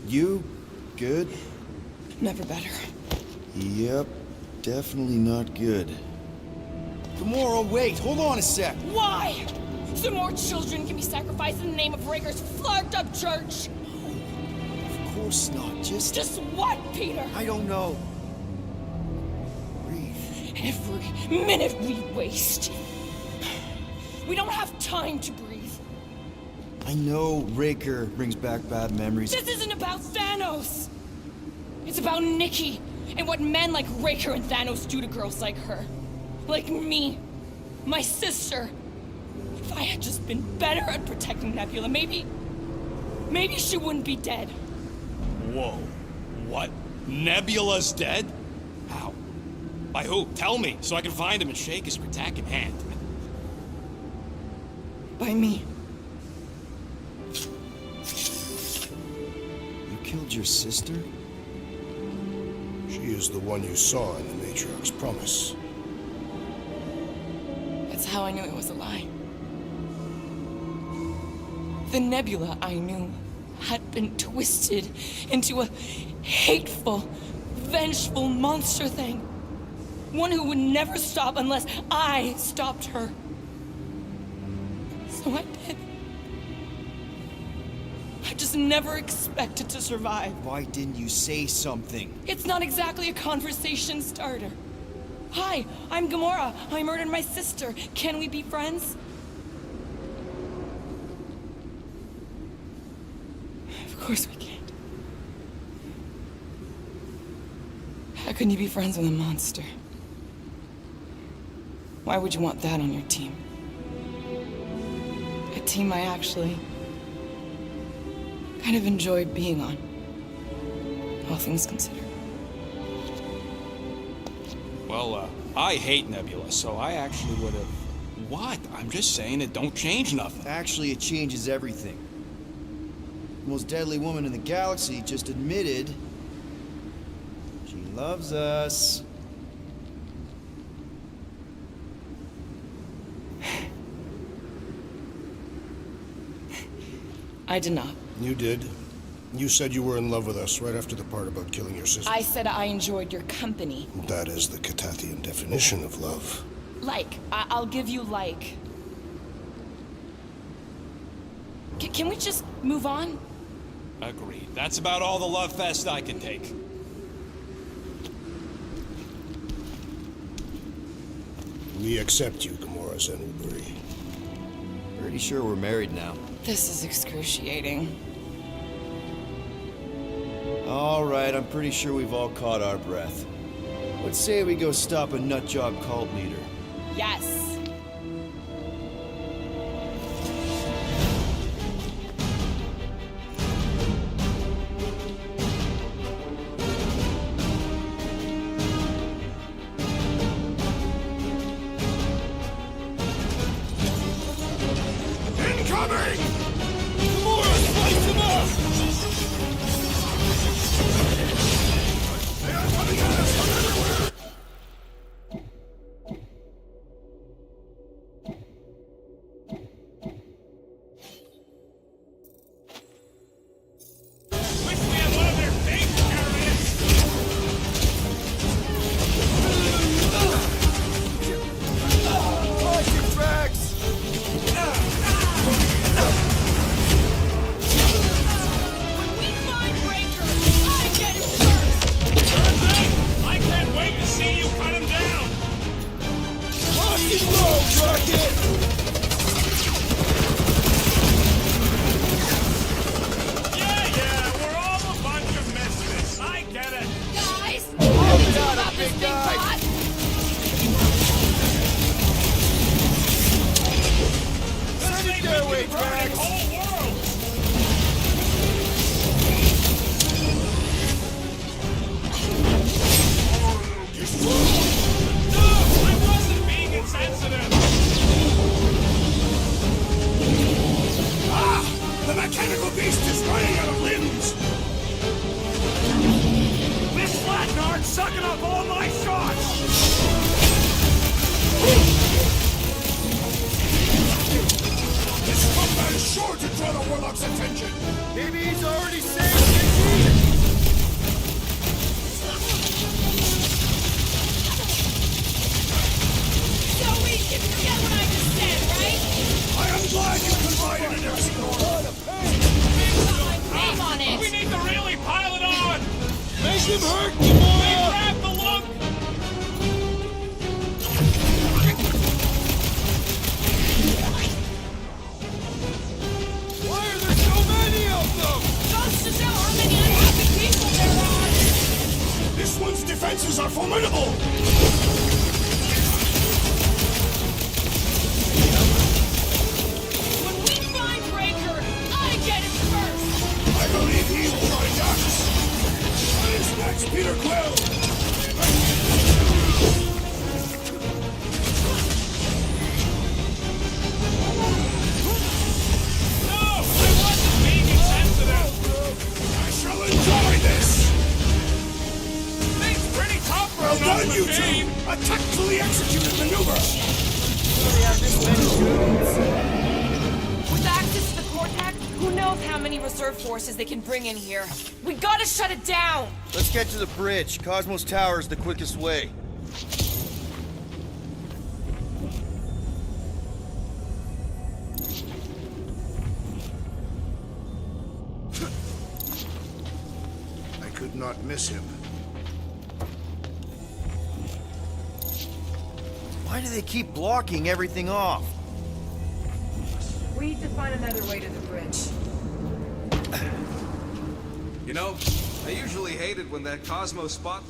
You good? Never better. Yep, definitely not good. Gamora, wait, hold on a sec. Why? So more children can be sacrificed in the name of Raker's flarked up church? Of course not, Just what, Peter? I don't know. Every minute we waste. We don't have time to breathe. I know Raker brings back bad memories. This isn't about Thanos. It's about Nikki and what men like Raker and Thanos do to girls like her. Like me. My sister. If I had just been better at protecting Nebula, maybe she wouldn't be dead. Whoa. What? Nebula's dead? How? By who? Tell me, so I can find him and shake his Ritakin hand. By me. You killed your sister? She is the one you saw in the Matriarch's promise. That's how I knew it was a lie. The Nebula I knew had been twisted into a hateful, vengeful monster thing. One who would never stop unless I stopped her. So I did. I just never expected to survive. Why didn't you say something? It's not exactly a conversation starter. Hi, I'm Gamora. I murdered my sister. Can we be friends? Of course we can't. How can you be friends with a monster? Why would you want that on your team? A team I actually kind of enjoyed being on, all things considered. Well, I hate Nebula, so I actually would have... What? I'm just saying it don't change nothing. Actually, it changes everything. The most deadly woman in the galaxy just admitted she loves us. I did not. You did. You said you were in love with us right after the part about killing your sister. I said I enjoyed your company. That is the Catathian definition of love. Like. I'll give you like. Can we just move on? Agreed. That's about all the love fest I can take. We accept you, Gamora Zenoburi. Pretty sure we're married now. This is excruciating. All right, I'm pretty sure we've all caught our breath. Let's say we go stop a nutjob cult leader. Yes. Incoming! Gamora, slice him off! They are coming at us from everywhere! draw the Warlock's attention! Maybe he's already saved So we can forget what I just said, right? I am glad you confided in us! Name on it! We need to really pile it on! Make him hurt They more! grabbed the look! Why are there so many of them? Goes to show how many unhappy people there are! This one's defenses are formidable! When we find Raker, I get it first! I believe he will find us! What is next, Peter Quill? No! I wasn't being insensitive! I shall enjoy this! Thing's pretty tough for Well an done, old you machine! two! A tactfully executed maneuver! With access to the Cortex, who knows how many reserve forces they can bring in here? We gotta shut it down! Let's get to the bridge. Cosmos Tower is the quickest way. I could not miss him. Why do they keep blocking everything off? We need to find another way to the bridge. You know, I usually hate it when that Cosmo spot...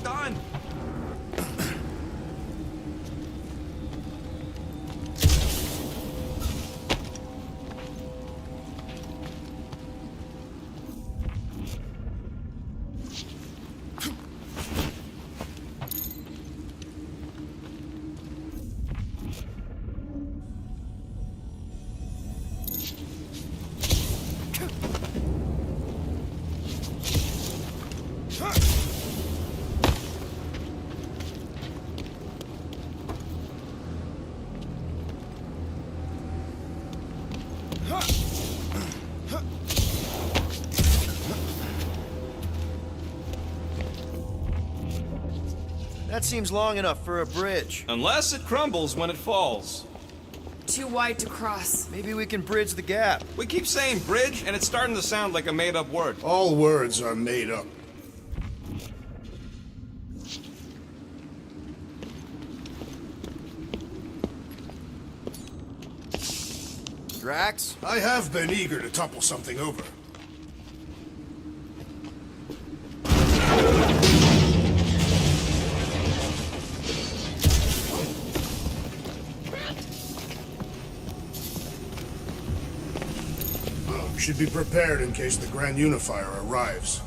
Done! That seems long enough for a bridge. Unless it crumbles when it falls. Too wide to cross. Maybe we can bridge the gap. We keep saying bridge, and it's starting to sound like a made-up word. All words are made up. Drax? I have been eager to topple something over. We should be prepared in case the Grand Unifier arrives.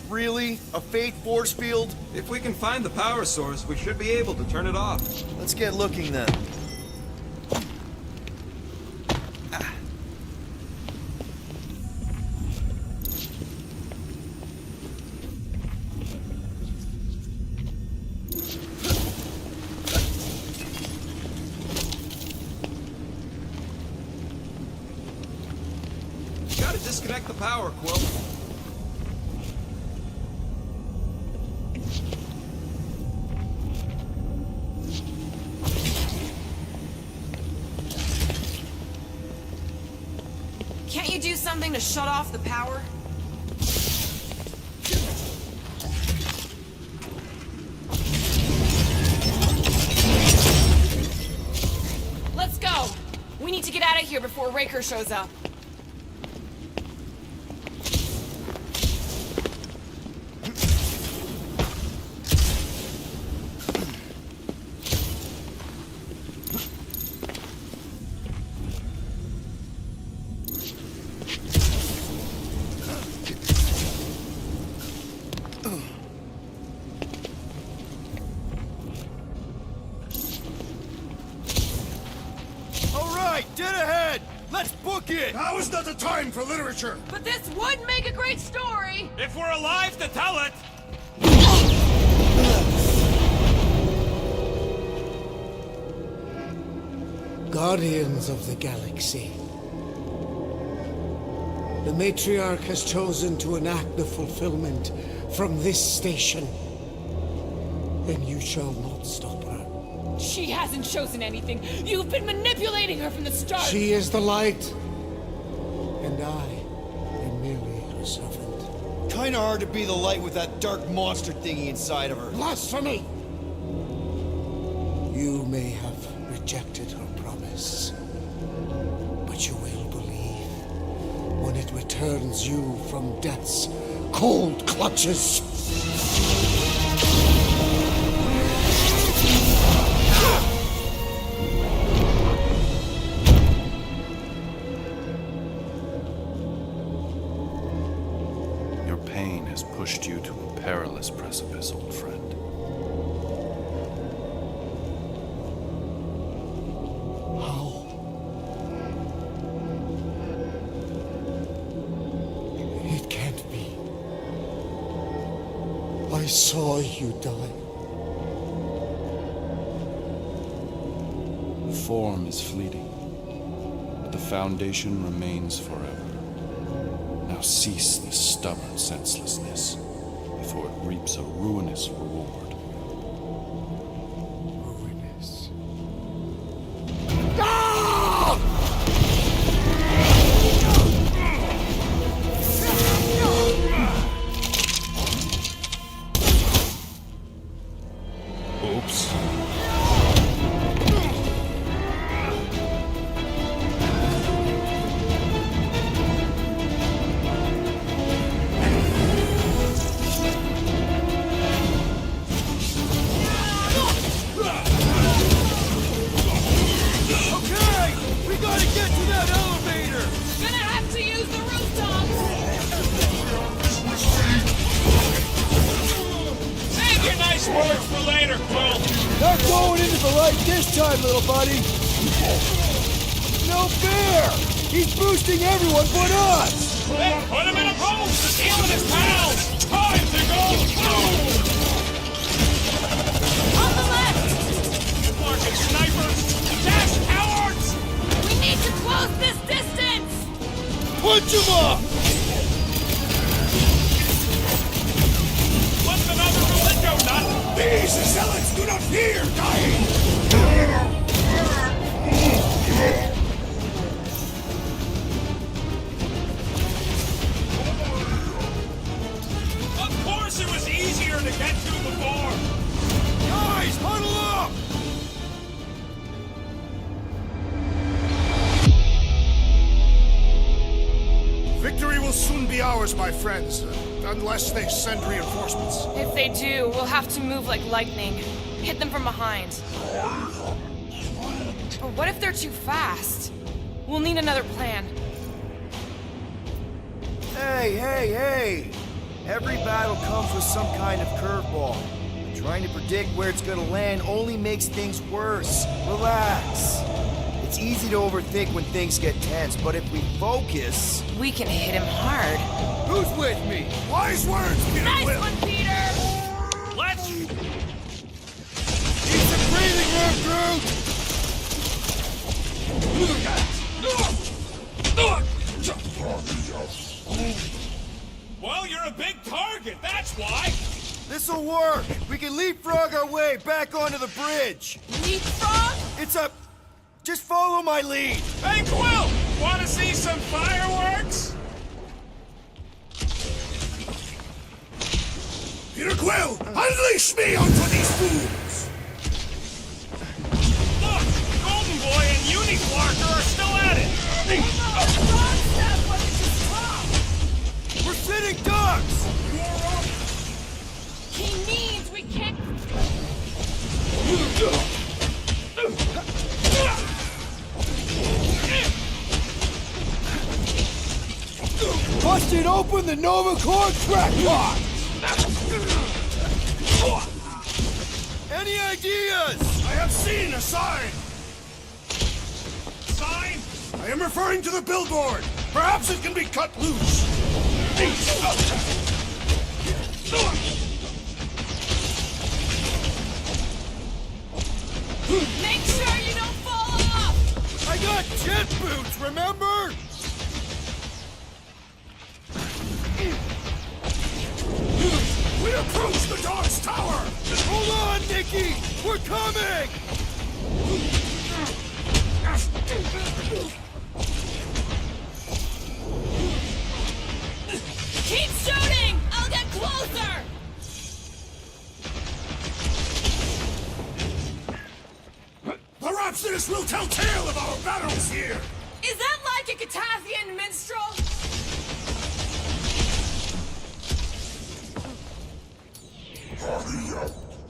Really? A Fate force field? If we can find the power source, we should be able to turn it off. Let's get looking then. Gotta disconnect the power, Quill. Can't you do something to shut off the power? Let's go! We need to get out of here before Raker shows up. right, dead ahead! Let's book it! Now is not the time for literature! But this would make a great story! If we're alive to tell it! Guardians of the Galaxy. The Matriarch has chosen to enact the fulfillment from this station. And you shall not stop her. She hasn't chosen anything. You've been manipulating her from the start. She is the light. And I am merely her servant. Kinda hard to be the light with that dark monster thingy inside of her. Blasphemy! You may have rejected her promise, but you will believe when it returns you from death's cold clutches. Your pain has pushed you to a perilous precipice, old friend. It can't be. I saw you die. Form is fleeting, but the foundation remains forever. Now cease this stubborn senselessness before it reaps a ruinous reward. Ruinous. Oops. Okay! We gotta get to that elevator! Gonna have to use the rooftop! Save your nice words for later, Quill! Not going into the light this time, little buddy! No fair! He's boosting everyone but us! Then put him in a pose to deal with his pals! Time to go boom! On the left! You fucking snipers! Dash cowards! We need to close this distance! Punch him up! What's another religion, nut? These zealots do not fear dying! Of course it was easier to get to before! Guys, huddle up! Victory will soon be ours, my friends, unless they send reinforcements. If they do, we'll have to move like lightning. Hit them from behind. But what if they're too fast? We'll need another plan. Hey! Every battle comes with some kind of curveball. Trying to predict where it's gonna land only makes things worse. Relax. It's easy to overthink when things get tense, but if we focus... We can hit him hard. Who's with me? Wise words, Peter Nice Quill! one, Peter! Let's... Need some breathing room, Groot! Well, you're a big target, that's why! This'll work! We can leapfrog our way back onto the bridge! Leapfrog? It's a... Just follow my lead! Hey, Quill! Wanna see some fireworks? Peter Quill, unleash me onto these fools! Look! Golden Boy and Uniflarker are still at it! We're sitting ducks! He means we can't... Busted open the Nova Corps crackpot! Any ideas? I have seen a sign! Sign I am referring to the billboard! Perhaps it can be cut loose! Make sure you don't fall off! I got jet boots, remember? We approach the dog's tower! Hold on, Nikki! We're coming! Keep shooting! I'll get closer! The Rhapsodist will tell tale of our battles here! Is that like a Catathian minstrel?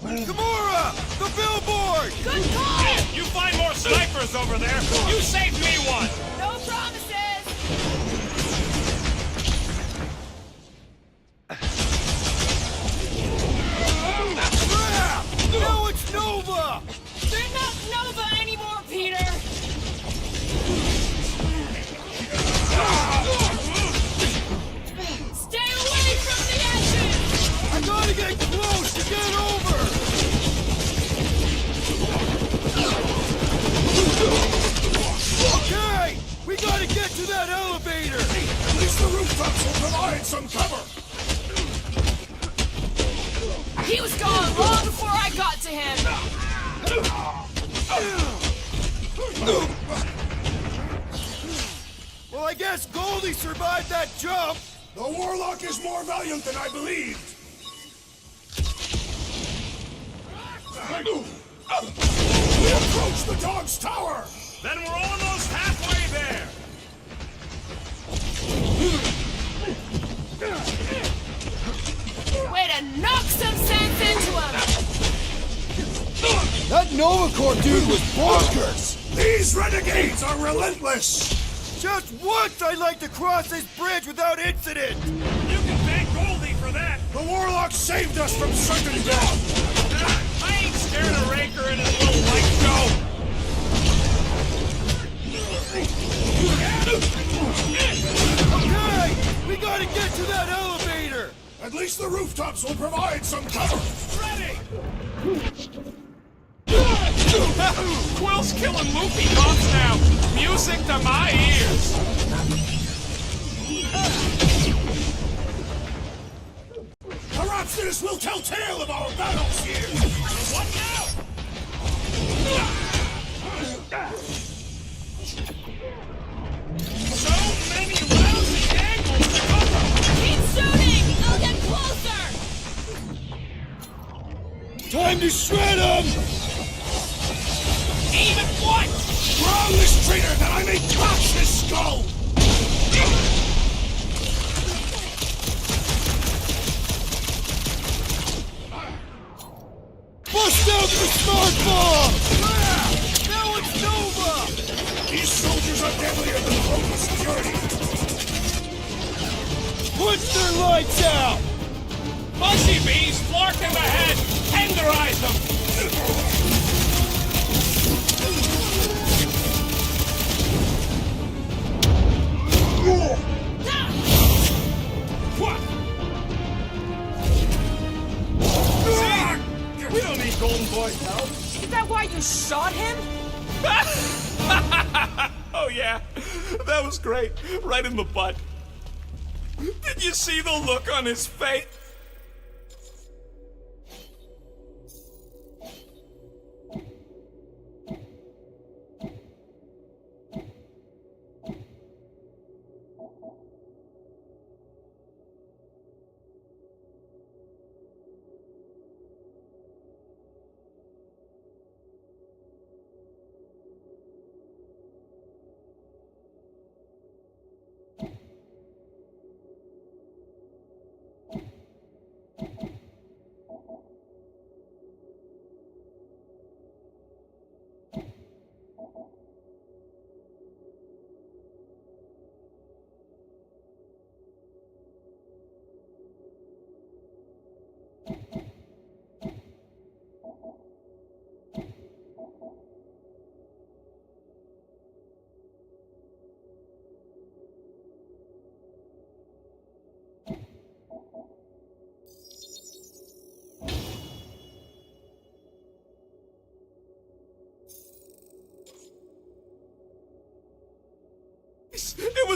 Gamora! The billboard! Good call! You find more snipers over there! You saved me one! No promises! Crap! Now it's Nova! They're not Nova anymore, Peter! Stay away from the edges! I gotta get close to get over! Okay! We gotta get to that elevator! At least the rooftops will provide some cover! He was gone long before I got to him! Well, I guess Goldie survived that jump! The Warlock is more valiant than I believed! We approach the dog's tower! Then we're almost halfway there! Way to knock some sense into him! That Nova Corps dude was bonkers! These renegades are relentless! Just once I'd like to cross this bridge without incident! You can thank Goldie for that! The Warlock saved us from certain death! I ain't scared of Raker and his little light show! Okay! We gotta get to that elevator! At least the rooftops will provide some cover! Ready! Quill's killing loopy dogs now! Music to my ears! The Rhapsodist will tell tale of our battles here! What now? So many lousy angles to cover! Keep shooting! I'll get closer! Time to shred him! Even what? Drown this traitor that I may crush his skull! Bust out the smart bomb! Ah! Now it's Nova! These soldiers are deadlier than local security! Put their lights out! Fuzzy bees, flark in the head! Tenderize them! What? See? We don't need Golden Boy's help. Is that why you shot him? Oh yeah, that was great. Right in the butt. Did you see the look on his face?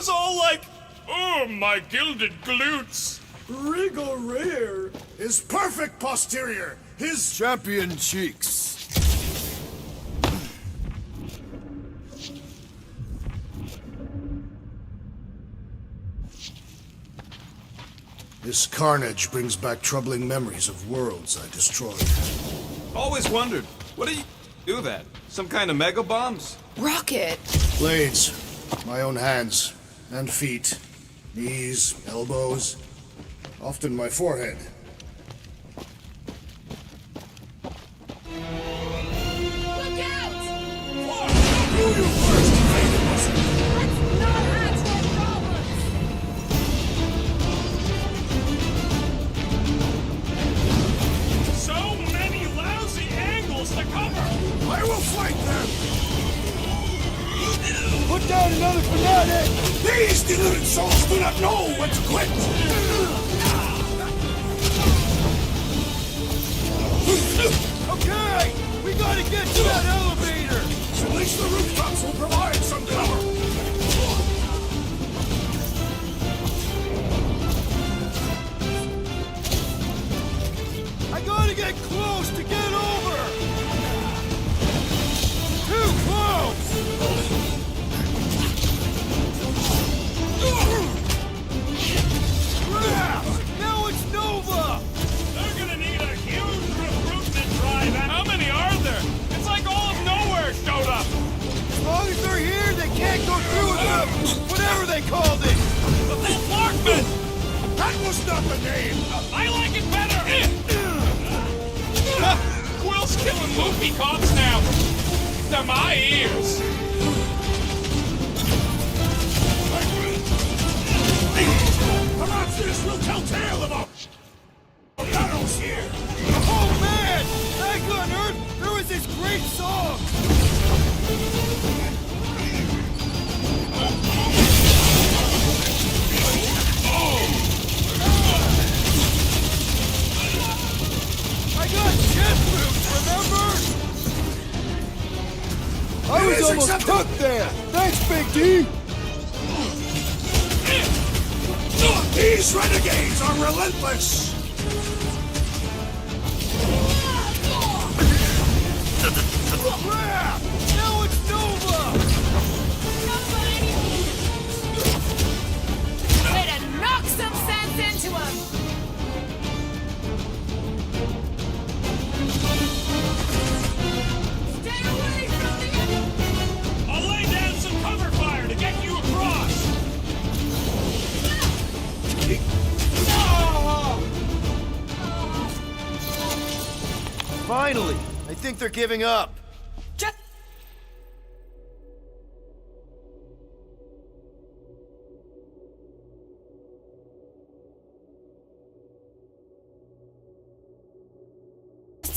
was all like, oh, my gilded glutes. Rigor his perfect posterior, his champion cheeks. This carnage brings back troubling memories of worlds I destroyed. Always wondered, what do you do that? Some kind of mega bombs? Rocket! Blades, my own hands and feet, knees, elbows, often my forehead. Look out! Do you first, Let's not add to our problems! So many lousy angles to cover. I will fight them! Put down another fanatic! These deluded souls do not know when to quit! Okay! We gotta get to that elevator! At least the rooftops will provide some cover! I gotta get close to get over! Too close! Now it's Nova! They're gonna need a huge recruitment drive. How many are there? It's like all of nowhere showed up. As long as they're here, they can't go through with them! Whatever they called it! The full Markman! That was not the name! I like it better! Quill's killing loopy cops now. To my ears. Perhaps this will tell tale about battles here! Oh man! Back on Earth, there was this great song! I got jet boots, remember? I was almost cooked there! Thanks, Big D! These renegades are relentless! Crap! Now it's Nova! Way to knock some sense into him! Stay away from the... I'll lay down some cover fire to get you across. Finally! I think they're giving up. Just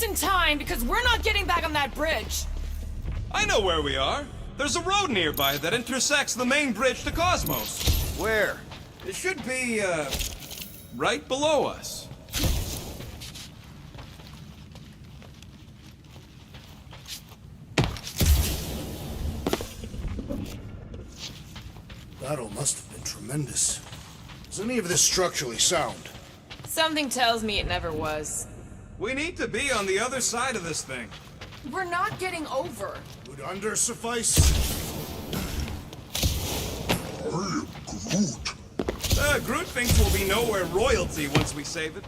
in time, because we're not getting back on that bridge. I know where we are. There's a road nearby that intersects the main bridge to Cosmos. Where? It should be, right below us. Battle must have been tremendous. Is any of this structurally sound? Something tells me it never was. We need to be on the other side of this thing. We're not getting over. Would under suffice? I am Groot. Groot thinks we'll be nowhere royalty once we save it.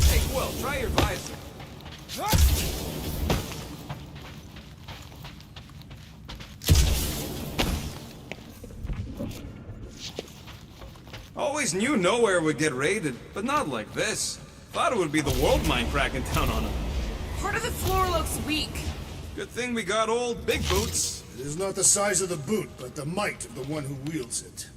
Hey, Quill, try your visor. Always knew nowhere would get raided, but not like this. Thought it would be the world mine cracking down on it. Part of the floor looks weak. Good thing we got old Big Boots. It is not the size of the boot, but the might of the one who wields it.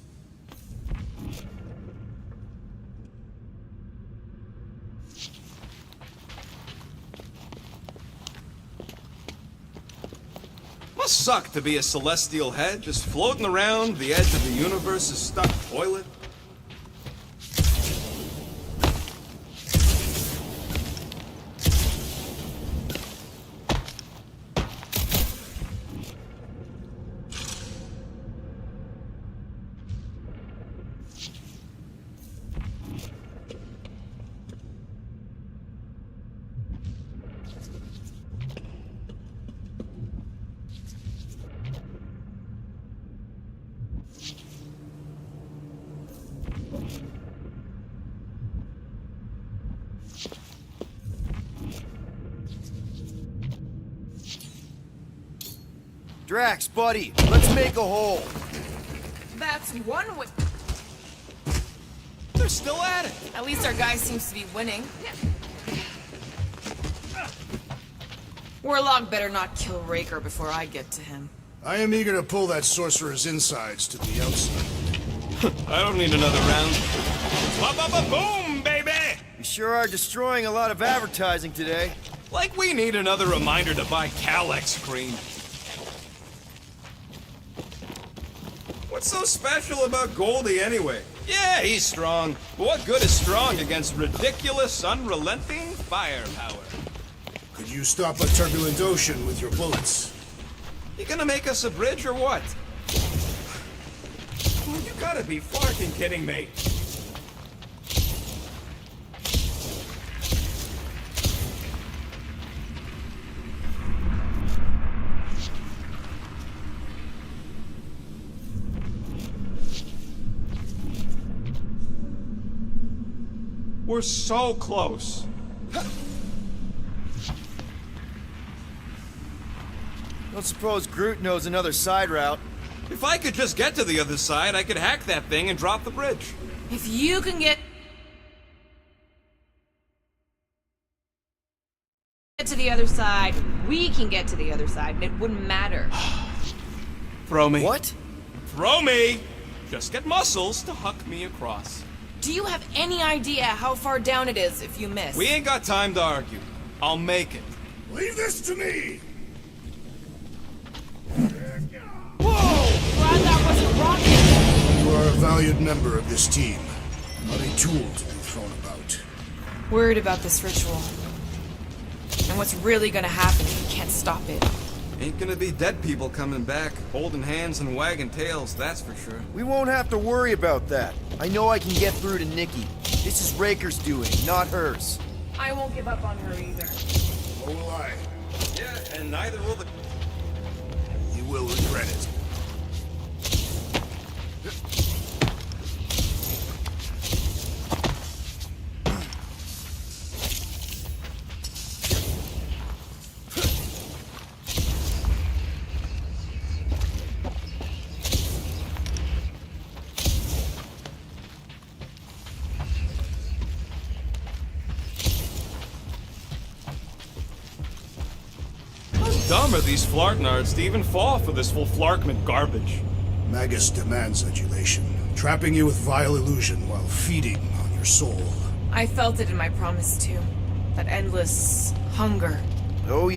must suck to be a celestial head, just floating around the edge of the universe's stuck toilet. Drax, buddy, let's make a hole. That's one way. They're still at it. At least our guy seems to be winning. Warlock better not kill Raker before I get to him. I am eager to pull that sorcerer's insides to the outside. I don't need another round. Ba-ba-ba-boom, baby! You sure are destroying a lot of advertising today. Like we need another reminder to buy Calex cream. What's so special about Goldie anyway? Yeah, he's strong. But what good is strong against ridiculous, unrelenting firepower? Could you stop a turbulent ocean with your bullets? You gonna make us a bridge or what? Oh, you gotta be fucking kidding me. We're so close. Don't suppose Groot knows another side route. If I could just get to the other side, I could hack that thing and drop the bridge. If you can get to the other side, we can get to the other side, and it wouldn't matter. Throw me. What? Throw me! Just get muscles to huck me across. Do you have any idea how far down it is if you miss? We ain't got time to argue. I'll make it. Leave this to me! Whoa! Glad that wasn't rocket! You are a valued member of this team, not a tool to be thrown about. Worried about this ritual. And what's really gonna happen if we can't stop it. Ain't gonna be dead people coming back, holding hands and wagging tails, that's for sure. We won't have to worry about that. I know I can get through to Nikki. This is Raker's doing, not hers. I won't give up on her either. Or will I? Yeah, and neither will the... You will regret it. Dumb are these Flartnards to even fall for this full Flarkman garbage. Magus demands adulation, trapping you with vile illusion while feeding on your soul. I felt it in my promise too. That endless hunger. Oh,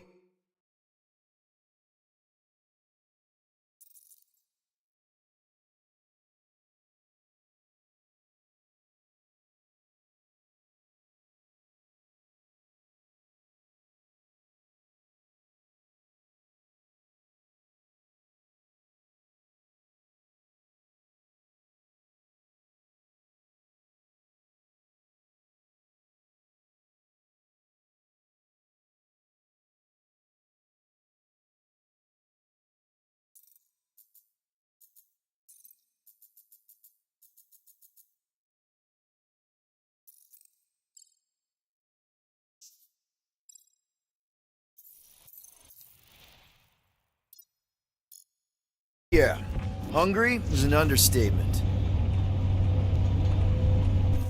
yeah. Hungry is an understatement.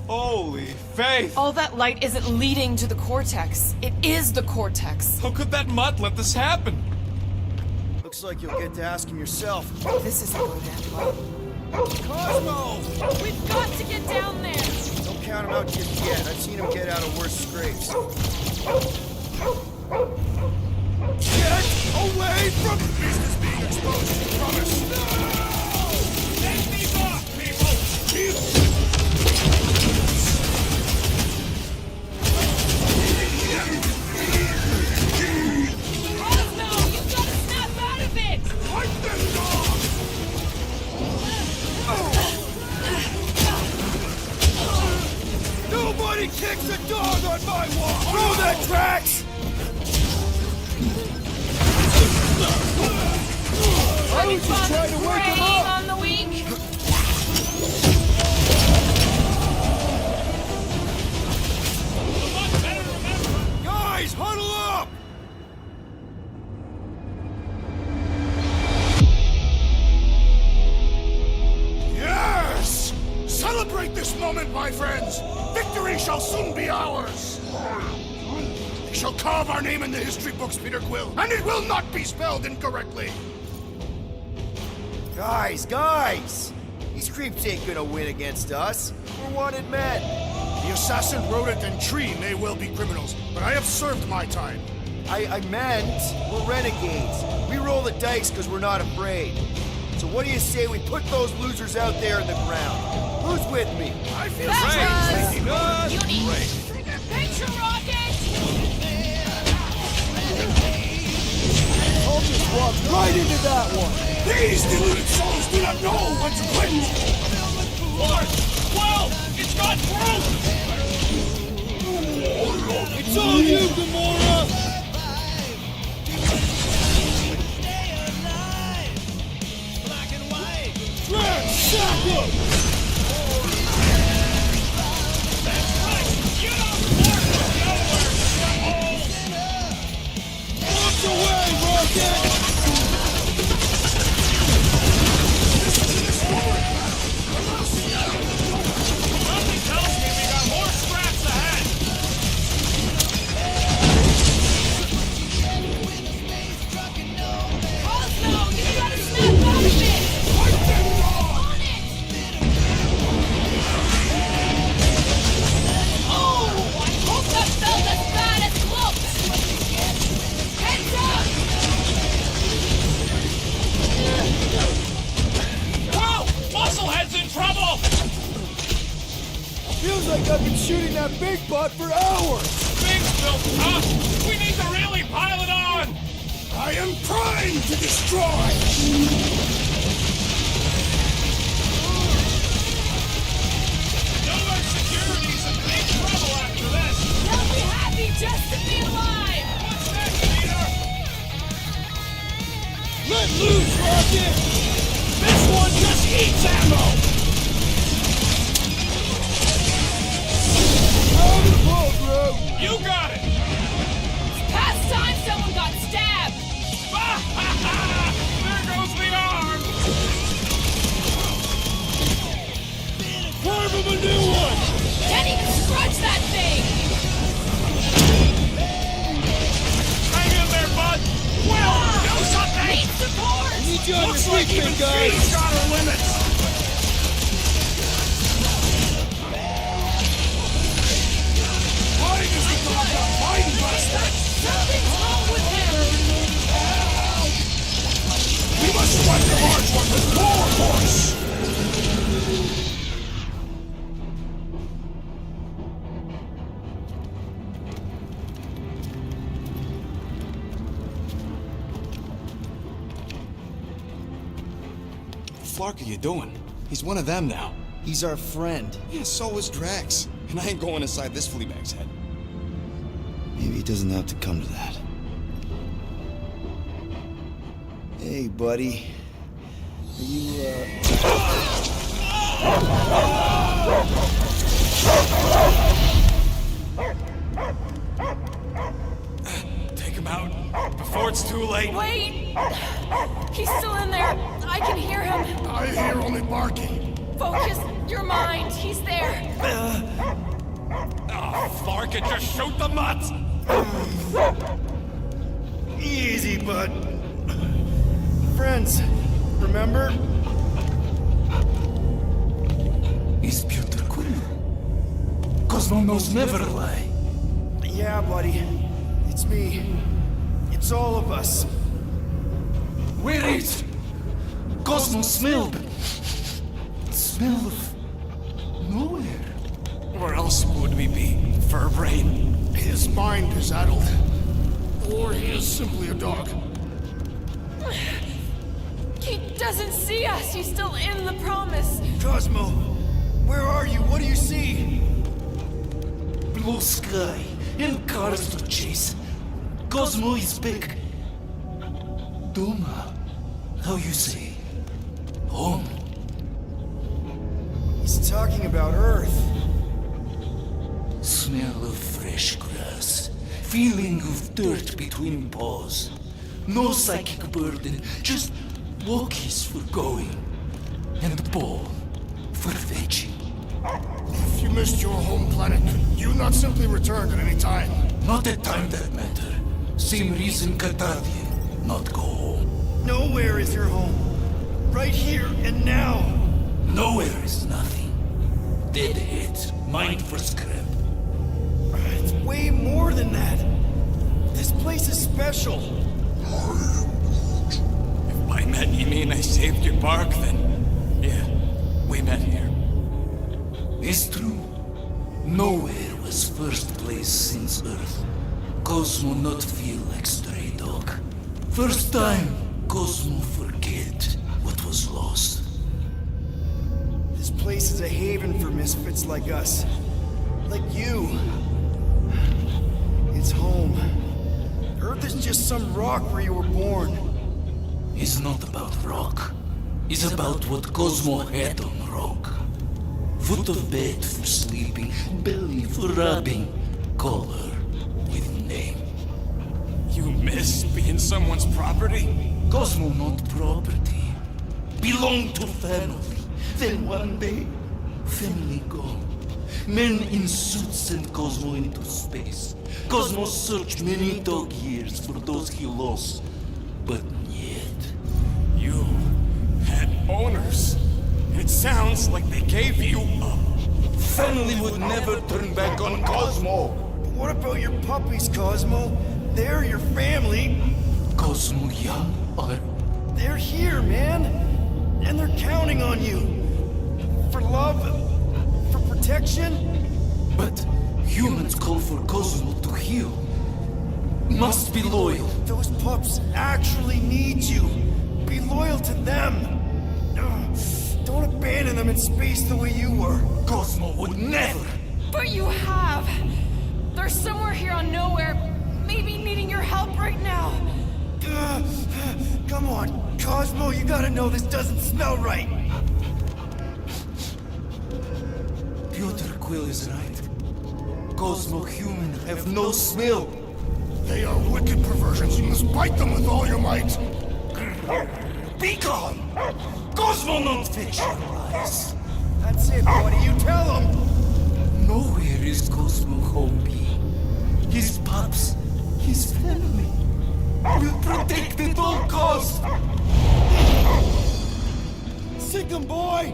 Holy faith! All that light isn't leading to the Cortex. It is the Cortex. How could that mutt let this happen? Looks like you'll get to ask him yourself. This isn't going that well. Cosmo! We've got to get down there! Don't count him out just yet. I've seen him get out of worse scrapes. Shit! Away from the beast is being exposed. Promise. Take these off, people! Cosmo, you've got to snap out of it! Fight them dogs! Nobody kicks a dog on my walk! Throw that tracks! I was just trying to wake him up! On the weak. Guys, huddle up! Yes! Celebrate this moment, my friends! Victory shall soon be ours! They shall carve our name in the history books, Peter Quill, and it will not be spelled incorrectly! Guys! These creeps ain't gonna win against us. We're wanted men. The assassin, rodent, and tree may well be criminals, but I have served my time. I meant we're renegades. We roll the dice because we're not afraid. So what do you say we put those losers out there in the ground? Who's with me? I feel Petros! You need picture rocket! I'll just walk right into that one. These deluded souls do not know what to quit! Lord! Well, it's got through! It's all you, Gamora! Trent, sack him! That's right! You don't start with nowhere! Look away, Rocket! Something tells me we got more scraps ahead! Cosmo, you gotta snap out of it! On it! Oh, I hope that felt as bad as close! Heads up! Whoa! Musclehead's in trouble! Feels like I've been shooting that big butt for hours. Things built tough! We need to really pile it on! I am primed to destroy! Nowhere Security's in big trouble after this! They'll be happy just to be alive! What's next, Peter? Let loose, Rocket! This one just eats ammo! Out of the ball, bro! You got it! Past time someone got stabbed! There goes the arm! Carve him a new one! Can't even scrunch that thing! Hang in there, bud! Well, do something! Need support! Need you on Looks your like feet, even big guy! she's got her limits! Why does the dog got fighting bastard? Something's wrong with him! We must strike the large one with more force! Flark are you doing? He's one of them now. He's our friend. Yeah, so is Drax. And I ain't going inside this flea bag's head. Maybe it doesn't have to come to that. Hey, buddy. Are you, Take him out before it's too late. Wait! He's still in there. I can hear him. I hear only barking. Focus your mind. He's there. Oh, Flark, it just shoot the mutts! Easy, bud. Friends, remember? It's Peter Quill. Cosmo knows never lie. Yeah, buddy. It's me. It's all of us. Where is... Cosmo smelled... Smell of... nowhere. Where else would we be, Furbrain? His mind is addled. Or he is simply a dog. He doesn't see us. He's still in the promise. Cosmo, where are you? What do you see? Blue sky and cars to chase. Cosmo is back. Doma, how you say? Home. He's talking about Earth. Smell of fresh grass. Feeling of dirt between paws. No psychic burden, just walkies for going. And ball for fetching. If you missed your home planet, could you not simply return at any time? Not at time that matter. Same reason Catadian, not go home. Nowhere is your home. Right here and now. Nowhere is nothing. Deadheads, mind for scrap. It's way more than that. This place is special. If by met you mean I saved your bark, then... yeah, we met here. It's true. Nowhere was first place since Earth. Cosmo not feel like stray dog. First time, Cosmo forget what was lost. This place is a haven for misfits like us. Like you. It's home. Earth is just some rock where you were born. It's not about rock. It's about what Cosmo had on rock. Foot of bed for sleeping, belly for rubbing, color with name. You miss being someone's property? Cosmo not property. Belong to family. Then one day, family gone. Men in suits send Cosmo into space. Cosmo searched many dog years for those he lost. But yet... You had owners. It sounds like they gave you up. Family would never turn back on Cosmo. But what about your puppies, Cosmo? They're your family. Cosmo young or... They're here, man. And they're counting on you. For love, for protection. But humans call for Cosmo to heal. Must be loyal. Those pups actually need you. Be loyal to them. Don't abandon them in space the way you were. Cosmo would never. But you have. They're somewhere here on Nowhere, maybe needing your help right now. Come on, Cosmo, you gotta know this doesn't smell right. Piotr Quill is right. Cosmo human have no smell. They are wicked perversions. You must bite them with all your might. Be gone! Cosmo not fetch your eyes. That's it, buddy. You tell him. Nowhere is Cosmo home be. His pups, his family, will protect at all costs. Sick him, boy.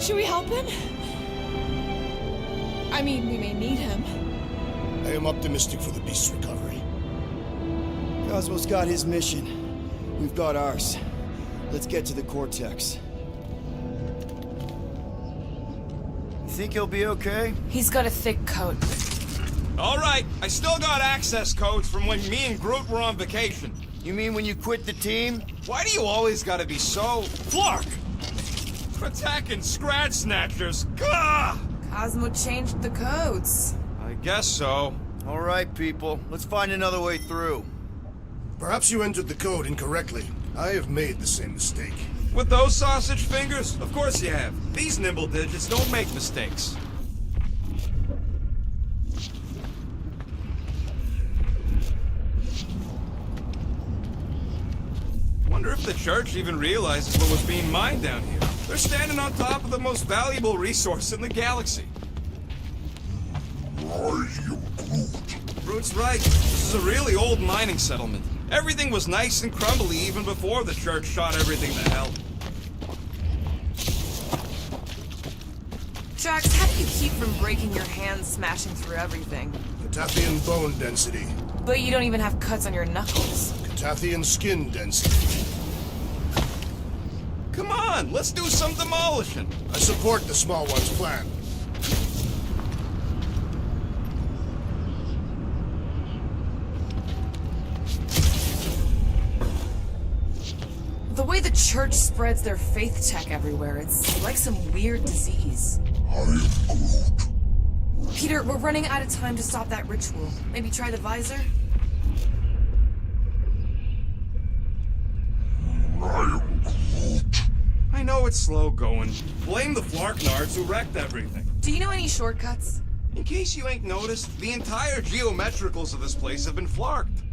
Should we help him? I mean, we may need him. I am optimistic for the beast's recovery. Cosmo's got his mission. We've got ours. Let's get to the Cortex. You think he'll be okay? He's got a thick coat. All right, I still got access codes from when me and Groot were on vacation. You mean when you quit the team? Why do you always gotta be so... Flark! Attacking Scratch Snatchers! Gah! Cosmo changed the codes. I guess so. All right, people. Let's find another way through. Perhaps you entered the code incorrectly. I have made the same mistake. With those sausage fingers? Of course you have. These nimble digits don't make mistakes. Wonder if the church even realizes what was being mined down here. They're standing on top of the most valuable resource in the galaxy. Groot's right. This is a really old mining settlement. Everything was nice and crumbly even before the church shot everything to hell. Drax, how do you keep from breaking your hands smashing through everything? Tathian bone density. But you don't even have cuts on your knuckles. Catathian skin density. Come on, let's do some demolishing. I support the small one's plan. The way the church spreads their faith tech everywhere, it's like some weird disease. Peter, we're running out of time to stop that ritual. Maybe try the visor? I know it's slow going. Blame the Flarknards who wrecked everything. Do you know any shortcuts? In case you ain't noticed, the entire geometricals of this place have been flarked.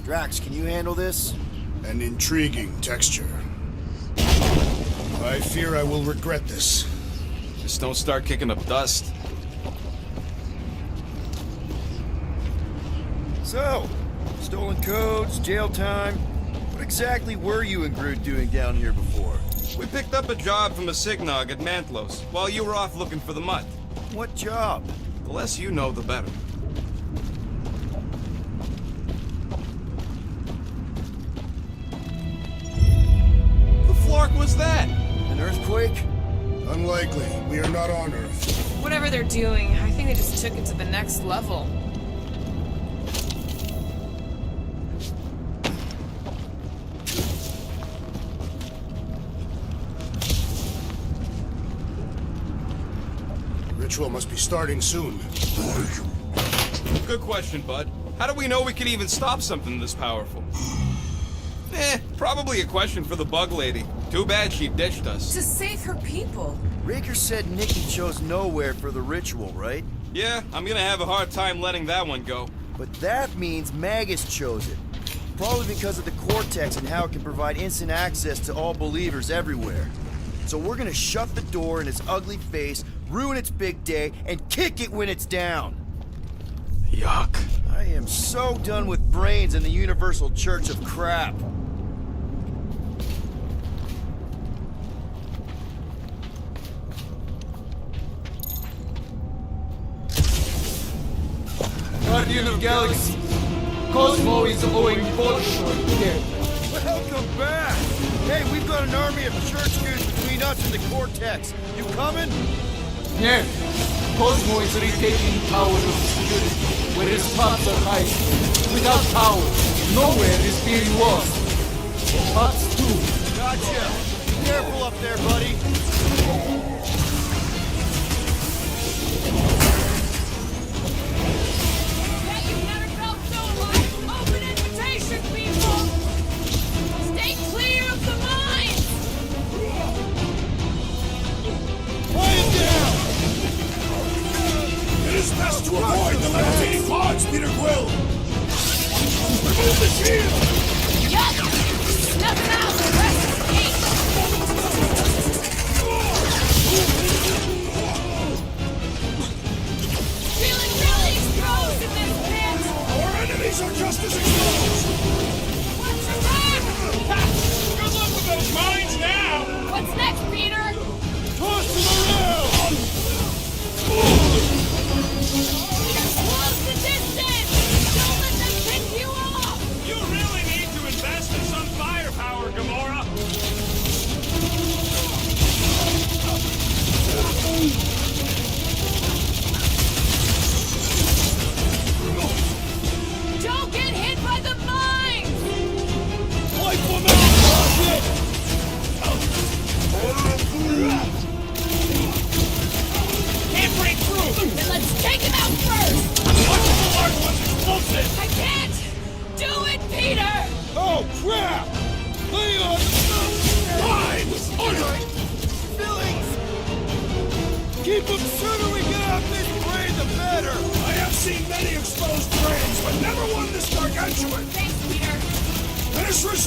Drax, can you handle this? An intriguing texture. I fear I will regret this. Just don't start kicking up dust. So, stolen codes, jail time. What exactly were you and Groot doing down here before? We picked up a job from a Signog at Mantlos, while you were off looking for the mutt. What job? The less you know, the better. Flark was that? An earthquake? Unlikely. We are not on Earth. Whatever they're doing, I think they just took it to the next level. The ritual must be starting soon. Good question, bud. How do we know we can even stop something this powerful? Probably a question for the bug lady. Too bad she ditched us. To save her people. Raker said Nikki chose nowhere for the ritual, right? Yeah, I'm gonna have a hard time letting that one go. But that means Magus chose it. Probably because of the Cortex and how it can provide instant access to all believers everywhere. So we're gonna shut the door in its ugly face, ruin its big day, and kick it when it's down. Yuck. I am so done with brains and the Universal Church of crap. Guardian of Galaxy, Cosmo is owing Voltron here. Welcome back! Hey, we've got an army of church dudes between us and the Cortex. You coming? Yeah, Cosmo is retaking power of security, where his pumps are high. Without power, nowhere is being lost. Pots too. Gotcha! Be careful up there, buddy. Best to avoid the levitating pods, Peter Quill! Remove the shield! Yup! Nothing out! The rest escaped! Feeling really exposed in this pit! Our enemies are just as exposed!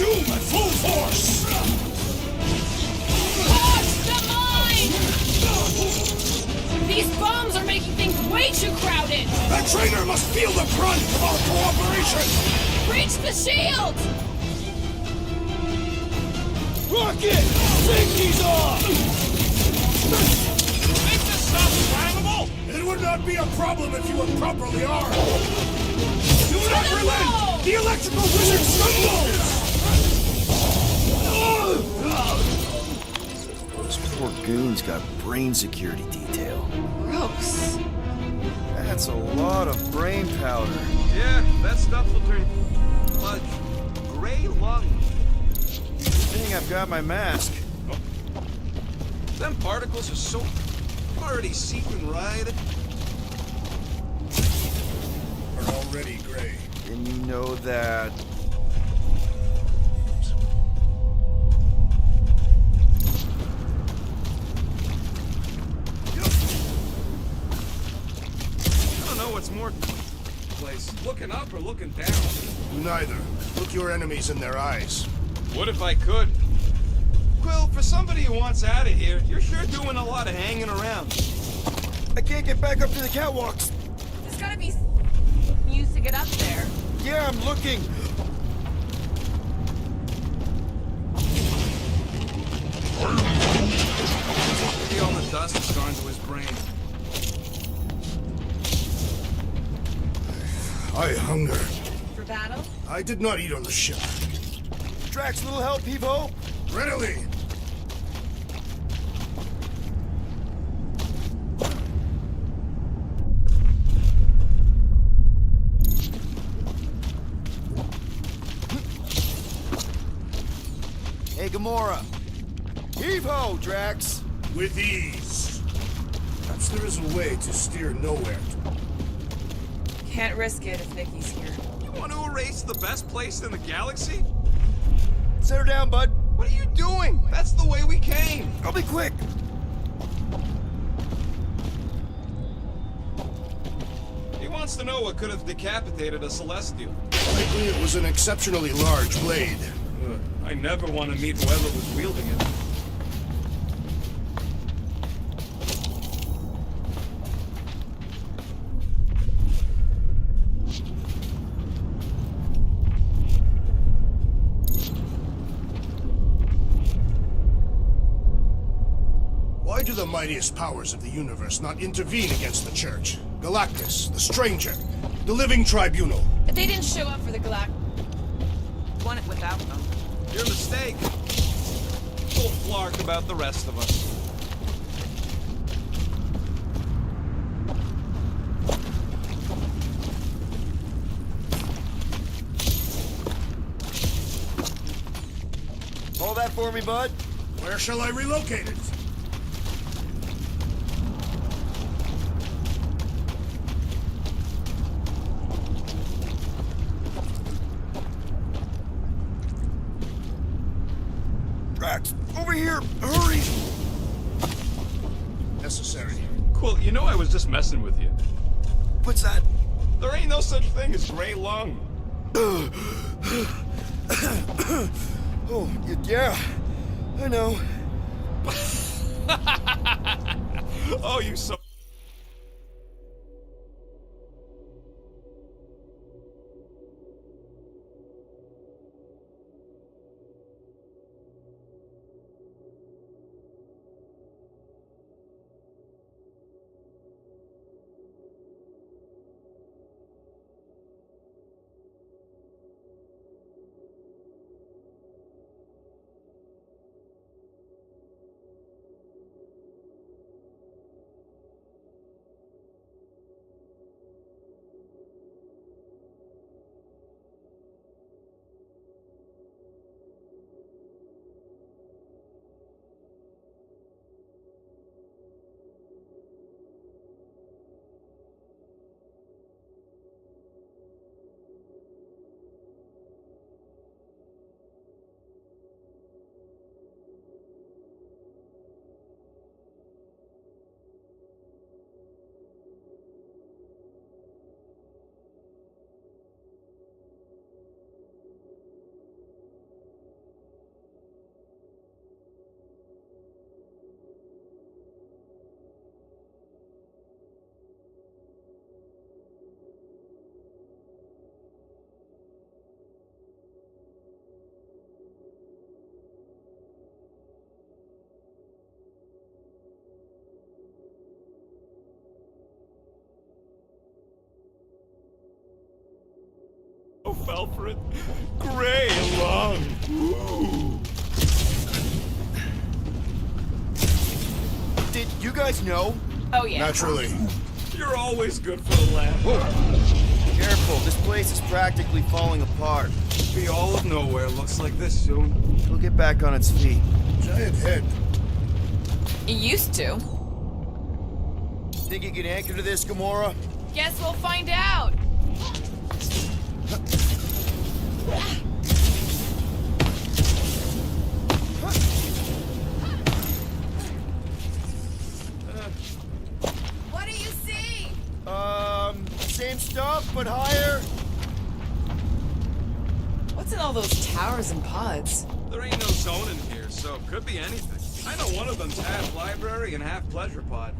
Consume at full force! Watch the mine! These bombs are making things way too crowded! That trainer must feel the brunt of our cooperation! Reach the shield! Rocket! Safety's off! Make this stuff flammable? It would not be a problem if you were properly armed! Do not relent! The electrical wizard stumbles! Those poor goons got brain security detail. Gross. That's a lot of brain powder. Yeah, that stuff will turn sludge. Gray lung. Good thing I've got my mask. Them particles are so already seeping right. Are already gray. And you know that... I don't know what's more place, looking up or looking down. Neither. Look your enemies in their eyes. What if I could? Quill, for somebody who wants out of here, you're sure doing a lot of hanging around. I can't get back up to the catwalks. There's gotta be use to get up there. Yeah, I'm looking. Maybe all the dust has gone to his brain. I hunger. For battle? I did not eat on the ship. Drax, little help, Peepo? Readily. Hey, Gamora. Heave-ho, Drax. With ease. Perhaps there is a way to steer nowhere. Can't risk it if Nikki's here. You want to erase the best place in the galaxy? Set her down, bud. What are you doing? That's the way we came. I'll be quick. He wants to know what could have decapitated a Celestial. Likely it was an exceptionally large blade. I never want to meet whoever was wielding it. Why do the mightiest powers of the universe not intervene against the Church? Galactus, the Stranger, the Living Tribunal. If they didn't show up for the Galact... Won it without them. Your mistake. Full flark about the rest of us. Hold that for me, bud. Where shall I relocate it? Drax, over here! Hurry! Necessary. Quill, you know I was just messing with you. What's that? There ain't no such thing as gray lung. Oh, yeah. I know. Oh, you so... Alfred. Gray and long. Ooh. Did you guys know? Oh, yeah. Naturally. You're always good for a laugh. Careful, this place is practically falling apart. Be all of nowhere looks like this soon. It'll get back on its feet. Giant head. It used to. Think you can anchor to this, Gamora? Guess we'll find out. What do you see? Same stuff, but higher. What's in all those towers and pods? There ain't no zone in here, so it could be anything. I know one of them's half library and half pleasure pod.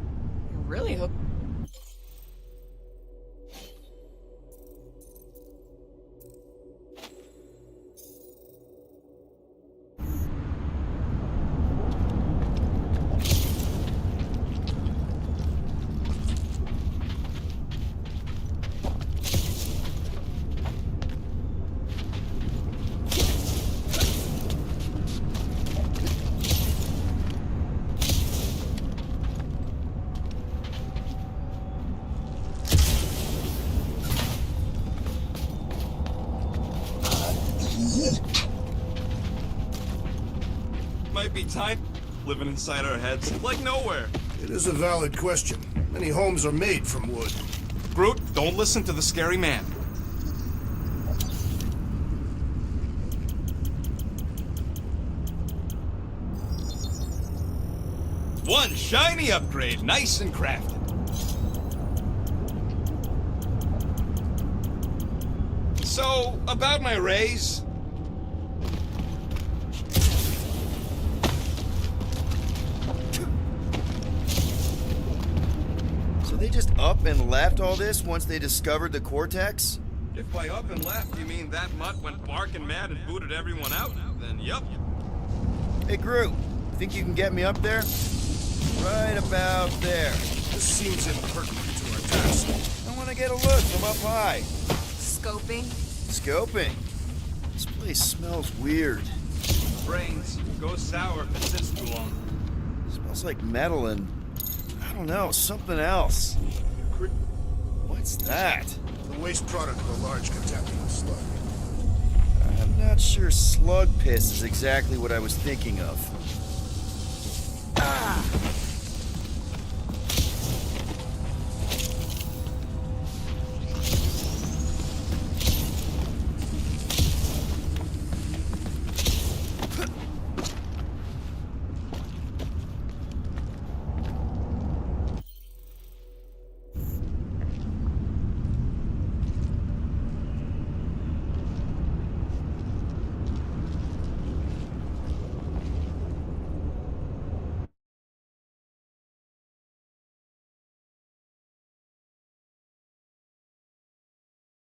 You're really hooked. Might be time living inside our heads, like nowhere. It is a valid question. Many homes are made from wood. Groot, don't listen to the scary man. One shiny upgrade, nice and crafted. So, about my raise, So they just up and left all this once they discovered the Cortex? if by up and left you mean that mutt went barking mad and booted everyone out, then yup. Hey, Groot, think you can get me up there? Right about there. This seems impertinent to our task. I want to get a look from up high. Scoping? Scoping? This place smells weird. Brains go sour if it sits too long. Smells like metal and, I don't know, something else. What's that? The waste product of a large contaminated slug. I'm not sure slug piss is exactly what I was thinking of.